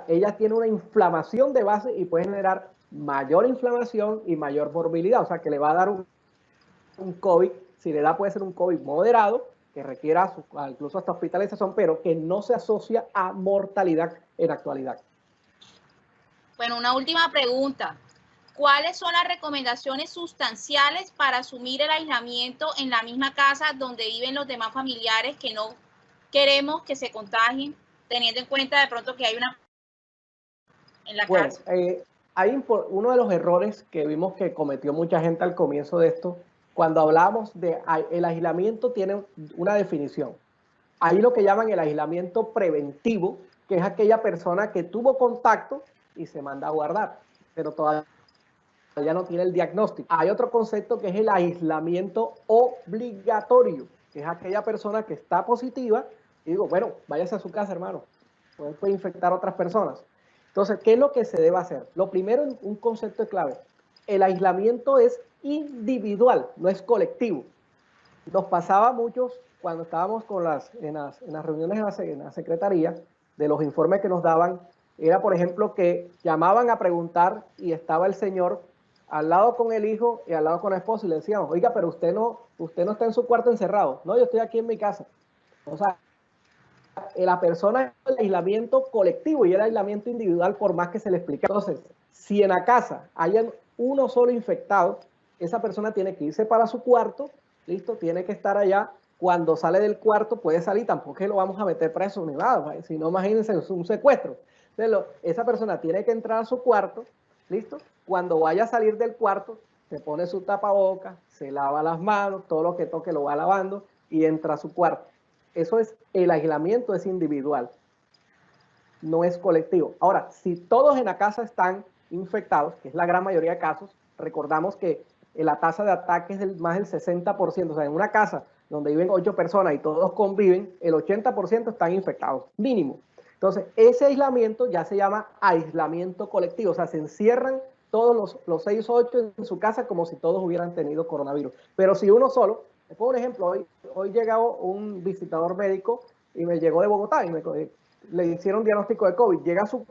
E: ella tiene una inflamación de base y puede generar mayor inflamación y mayor morbilidad, o sea que le va a dar un COVID, si le da puede ser un COVID moderado, que requiera incluso hasta hospitalización, pero que no se asocia a mortalidad en la actualidad.
B: Bueno, una última pregunta. ¿Cuáles son las recomendaciones sustanciales para asumir el aislamiento en la misma casa donde viven los demás familiares que no queremos que se contagien, teniendo en cuenta de pronto que hay una en la casa?
E: Hay uno de los errores que vimos que cometió mucha gente al comienzo de esto, cuando hablábamos de el aislamiento tiene una definición. Hay lo que llaman el aislamiento preventivo, que es aquella persona que tuvo contacto y se manda a guardar, pero todavía no tiene el diagnóstico. Hay otro concepto que es el aislamiento obligatorio, que es aquella persona que está positiva y digo, bueno, váyase a su casa, hermano, puede infectar a otras personas. Entonces, ¿qué es lo que se debe hacer? Lo primero, un concepto de clave, el aislamiento es individual, no es colectivo. Nos pasaba a muchos cuando estábamos en las reuniones en la secretaría, de los informes que nos daban, era por ejemplo que llamaban a preguntar y estaba el señor al lado con el hijo y al lado con la esposa y le decíamos, oiga, pero usted no está en su cuarto encerrado. No, yo estoy aquí en mi casa. O sea, la persona es el aislamiento colectivo y el aislamiento individual por más que se le explique. Entonces, si en la casa hay uno solo infectado, esa persona tiene que irse para su cuarto, listo, tiene que estar allá. Cuando sale del cuarto puede salir, tampoco es que lo vamos a meter preso ni nada, si no imagínense, es un secuestro. Entonces, esa persona tiene que entrar a su cuarto, listo, cuando vaya a salir del cuarto, se pone su tapabocas, se lava las manos, todo lo que toque lo va lavando y entra a su cuarto. Eso es, el aislamiento es individual, no es colectivo. Ahora, si todos en la casa están infectados, que es la gran mayoría de casos, recordamos que la tasa de ataque es más del 60%, o sea, en una casa donde viven 8 personas y todos conviven, el 80% están infectados, mínimo. Entonces, ese aislamiento ya se llama aislamiento colectivo, o sea, se encierran todos los 6 o 8 en su casa como si todos hubieran tenido coronavirus. Pero si uno solo, les pongo un ejemplo, hoy llegó un visitador médico y me llegó de Bogotá y le hicieron diagnóstico de COVID. Llega a su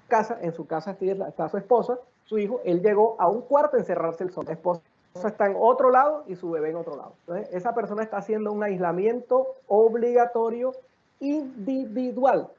E: casa, en su casa está su esposa, su hijo, él llegó a un cuarto a encerrarse el sol. La esposa está en otro lado y su bebé en otro lado. Entonces, esa persona está haciendo un aislamiento obligatorio individual,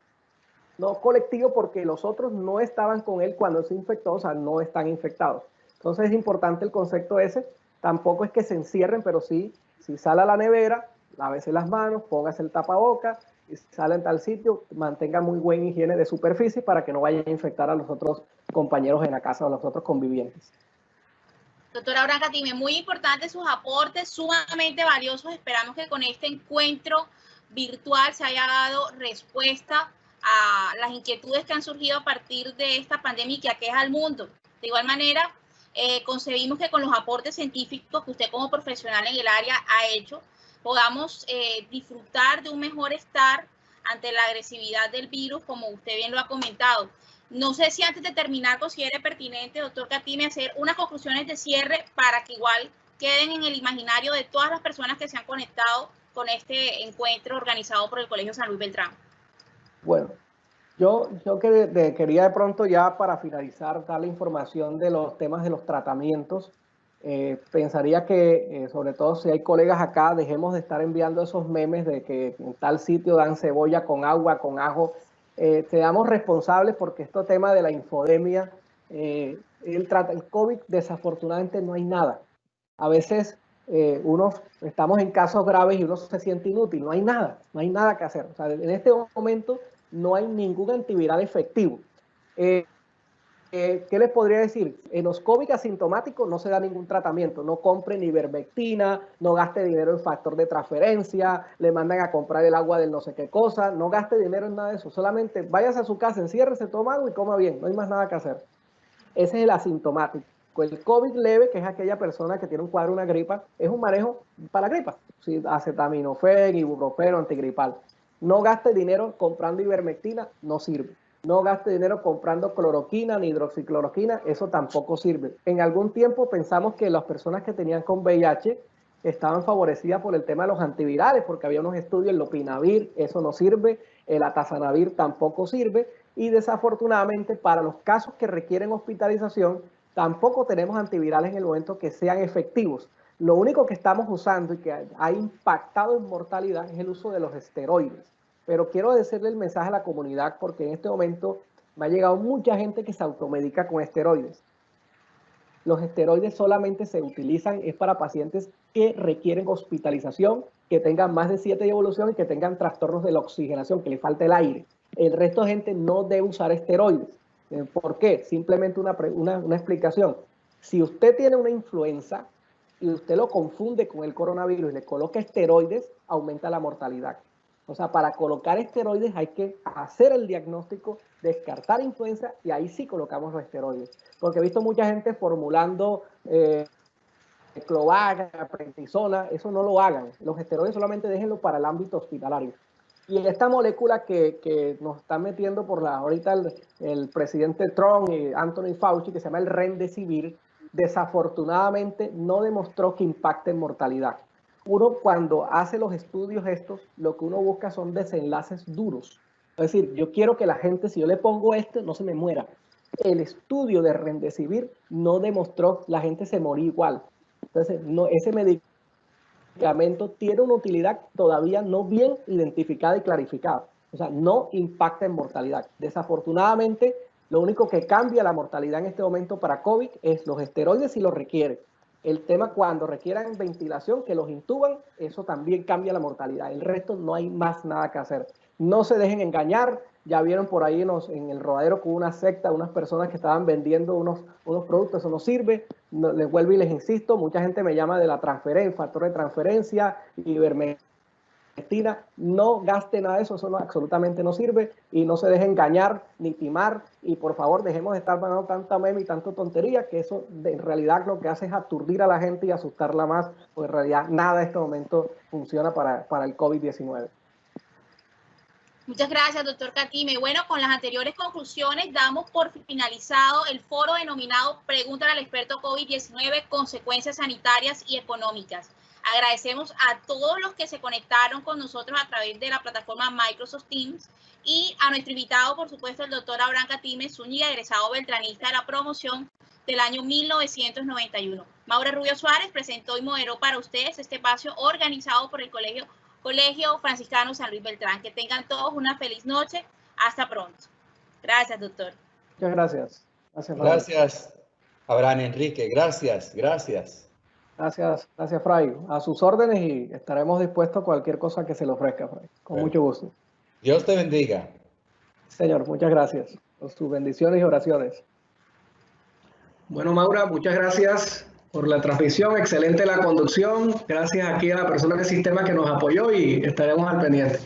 E: no colectivo, porque los otros no estaban con él cuando se infectó, o sea, no están infectados. Entonces es importante el concepto ese. Tampoco es que se encierren, pero sí, si sale a la nevera, lávese las manos, póngase el tapabocas, y si sale en tal sitio, mantenga muy buena higiene de superficie para que no vaya a infectar a los otros compañeros en la casa o a los otros convivientes.
B: Doctora Branca Time, muy importantes sus aportes, sumamente valiosos. Esperamos que con este encuentro virtual se haya dado respuesta a las inquietudes que han surgido a partir de esta pandemia y que aqueja al mundo. De igual manera, concebimos que con los aportes científicos que usted como profesional en el área ha hecho, podamos disfrutar de un mejor estar ante la agresividad del virus, como usted bien lo ha comentado. No sé si antes de terminar considere pertinente, doctor Catime, hacer unas conclusiones de cierre para que igual queden en el imaginario de todas las personas que se han conectado con este encuentro organizado por el Colegio San Luis Beltrán.
E: Bueno, yo quería de pronto ya para finalizar dar la información de los temas de los tratamientos. Pensaría que sobre todo si hay colegas acá, dejemos de estar enviando esos memes de que en tal sitio dan cebolla con agua, con ajo. Seamos responsables porque este tema de la infodemia, el COVID desafortunadamente no hay nada. A veces estamos en casos graves y uno se siente inútil, no hay nada que hacer. O sea, en este momento no hay ningún antiviral efectivo. ¿Qué les podría decir? En los COVID asintomáticos no se da ningún tratamiento. No compren ivermectina, no gaste dinero en factor de transferencia, le mandan a comprar el agua del no sé qué cosa. No gaste dinero en nada de eso. Solamente váyase a su casa, enciérrese, toma agua y coma bien. No hay más nada que hacer. Ese es el asintomático. El COVID leve, que es aquella persona que tiene un cuadro, una gripa, es un manejo para la gripa. Sí, acetaminofén, ibuprofeno, antigripal. No gaste dinero comprando ivermectina, no sirve. No gaste dinero comprando cloroquina ni hidroxicloroquina, eso tampoco sirve. En algún tiempo pensamos que las personas que tenían con VIH estaban favorecidas por el tema de los antivirales, porque había unos estudios, el lopinavir, eso no sirve, el atazanavir tampoco sirve, y desafortunadamente para los casos que requieren hospitalización, tampoco tenemos antivirales en el momento que sean efectivos. Lo único que estamos usando y que ha impactado en mortalidad es el uso de los esteroides. Pero quiero decirle el mensaje a la comunidad porque en este momento me ha llegado mucha gente que se automedica con esteroides. Los esteroides solamente se utilizan es para pacientes que requieren hospitalización, que tengan más de 7 de evolución y que tengan trastornos de la oxigenación, que le falte el aire. El resto de gente no debe usar esteroides. ¿Por qué? Simplemente una explicación. Si usted tiene una influenza y usted lo confunde con el coronavirus y le coloca esteroides, aumenta la mortalidad. O sea, para colocar esteroides hay que hacer el diagnóstico, descartar influenza y ahí sí colocamos los esteroides. Porque he visto mucha gente formulando Clovax, prednisona, eso no lo hagan. Los esteroides solamente déjenlo para el ámbito hospitalario. Y esta molécula que nos están metiendo por ahorita el presidente Trump y Anthony Fauci, que se llama el Remdesivir, desafortunadamente no demostró que impacte en mortalidad. Uno cuando hace los estudios estos, lo que uno busca son desenlaces duros. Es decir, yo quiero que la gente, si yo le pongo esto, no se me muera. El estudio de Remdesivir no demostró, la gente se moría igual. Entonces, no, ese medicamento tiene una utilidad todavía no bien identificada y clarificada. O sea, no impacta en mortalidad. Desafortunadamente, lo único que cambia la mortalidad en este momento para COVID es los esteroides si los requiere. El tema cuando requieran ventilación, que los intuban, eso también cambia la mortalidad. El resto no hay más nada que hacer. No se dejen engañar. Ya vieron por ahí en el Rodadero con una secta, unas personas que estaban vendiendo unos productos, eso no sirve. No, les vuelvo y les insisto, mucha gente me llama de la transferencia, factor de transferencia, ivermectina. No gaste nada de eso, eso absolutamente no sirve y no se deje engañar ni timar y por favor dejemos de estar mandando tanta meme y tanta tontería que eso en realidad lo que hace es aturdir a la gente y asustarla más, porque en realidad nada en este momento funciona para el COVID-19.
B: Muchas gracias, doctor Catime. Bueno, con las anteriores conclusiones damos por finalizado el foro denominado Pregúntale al experto COVID-19, consecuencias sanitarias y económicas. Agradecemos a todos los que se conectaron con nosotros a través de la plataforma Microsoft Teams y a nuestro invitado, por supuesto, el doctor Abraham Catime Zúñiga, egresado beltranista de la promoción del año 1991. Maura Rubio Suárez presentó y moderó para ustedes este espacio organizado por el Colegio Franciscano San Luis Beltrán. Que tengan todos una feliz noche. Hasta pronto. Gracias, doctor.
E: Muchas gracias.
C: Gracias, Abraham Enrique. Gracias.
E: Gracias, Fray. A sus órdenes y estaremos dispuestos a cualquier cosa que se le ofrezca, Fray. Con mucho gusto.
C: Dios te bendiga.
E: Señor, muchas gracias por sus bendiciones y oraciones.
D: Bueno, Maura, muchas gracias por la transmisión. Excelente la conducción. Gracias aquí a la persona del sistema que nos apoyó y estaremos al pendiente.